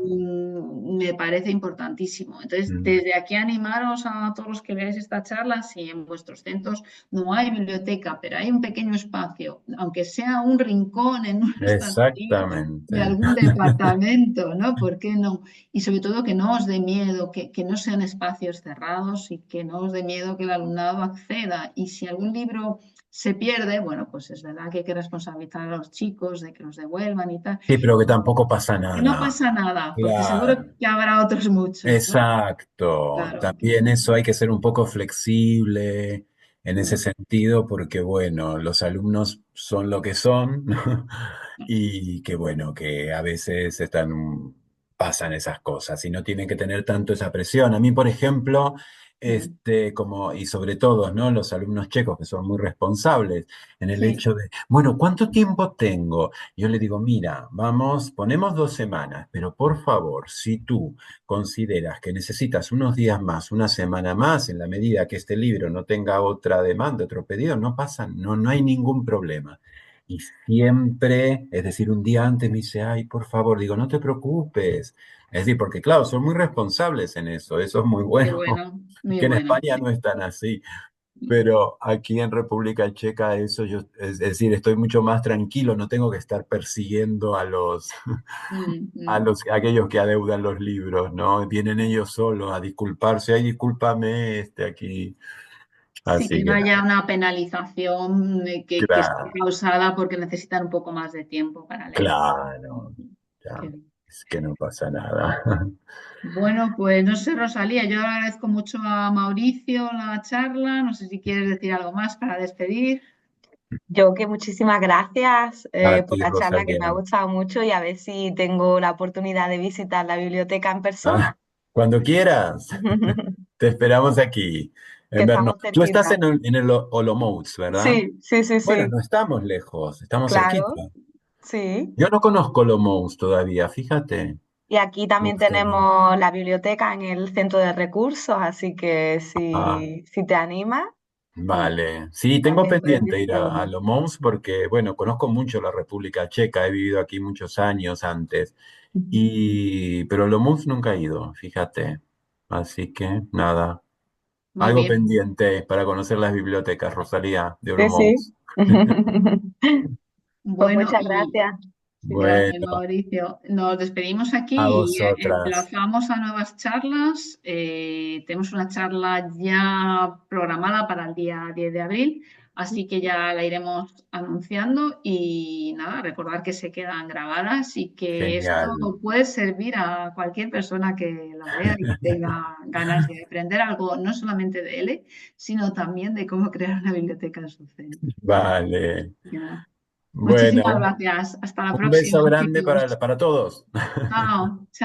Me parece importantísimo. Entonces, Mm. desde aquí animaros a todos los que veáis esta charla, si en vuestros centros no hay biblioteca, pero hay un pequeño espacio, aunque sea un rincón en una estantería Exactamente. de algún departamento, ¿no? ¿Por qué no? Y sobre todo que no os dé miedo, que no sean espacios cerrados y que no os dé miedo que el alumnado acceda. Y si algún libro se pierde, bueno, pues es verdad que hay que responsabilizar a los chicos de que los devuelvan y tal. Sí, pero que tampoco pasa Que no nada. pasa nada, porque seguro Claro. que habrá otros muchos, ¿no? Exacto. Claro, También eso hay que ser un poco flexible en ese mm, sentido porque, bueno, los alumnos son lo que son, ¿no? Y que, bueno, que a veces pasan esas cosas y no tienen que tener tanto esa presión. A mí, por ejemplo, mm, y sobre todo, ¿no? Los alumnos checos que son muy responsables en el sí, hecho de, bueno, ¿cuánto tiempo tengo? Yo le digo, mira, vamos, ponemos 2 semanas, pero por favor, si tú consideras que necesitas unos días más, una semana más, en la medida que este libro no tenga otra demanda, otro pedido, no pasa, no hay ningún problema. Y siempre, es decir, un día antes me dice, ay, por favor, digo, no te preocupes. Es decir, porque claro, son muy responsables en eso es muy qué bueno, bueno, muy que en bueno. España no están así. Pero aquí en República Checa eso es decir, estoy mucho más tranquilo, no tengo que estar persiguiendo Mm, a mm. los aquellos que adeudan los libros, ¿no? Vienen ellos solos a disculparse, ay, discúlpame, aquí. Sí, Así que no que haya nada, una penalización que esté claro, causada porque necesitan un poco más de tiempo para leer. claro, Mm, qué ya, bien. es que no pasa nada. Bueno, pues no sé, Rosalía, yo agradezco mucho a Mauricio la charla. No sé si quieres decir algo más para despedir. Yo que muchísimas gracias A por ti, la charla que Rosalía. me ha gustado mucho y a ver si tengo la oportunidad de visitar la biblioteca en Ah, persona, cuando quieras, te esperamos aquí, que en Brno. estamos Tú estás cerquita. en el Olomouc, ¿verdad? Sí, sí, sí, Bueno, sí, no estamos lejos, estamos cerquita. claro, sí. Yo no conozco Olomouc todavía, fíjate. Y aquí Me también gustaría. tenemos la biblioteca en el centro de recursos, así que Ah, si te animas, vale. Sí, tengo también puedes pendiente ir a visitarlo. Olomouc porque, bueno, conozco mucho la República Checa, he vivido aquí muchos años antes. Ujú. Pero Olomouc nunca he ido, fíjate. Así que nada, Muy algo bien. pendiente para conocer las bibliotecas, Rosalía, de Sí, Olomouc. sí. Pues Bueno, muchas y gracias. gracias, Bueno, Mauricio. Nos despedimos a aquí y vosotras. emplazamos a nuevas charlas. Tenemos una charla ya programada para el día 10 de abril, así que ya la iremos anunciando y nada, recordar que se quedan grabadas y que esto Genial. puede servir a cualquier persona que lo vea y que tenga ganas de aprender algo, no solamente de él, sino también de cómo crear una biblioteca en su centro. Vale. Muchísimas Bueno, gracias. Hasta la un próxima, beso grande chicos. para todos. Chao. Chao.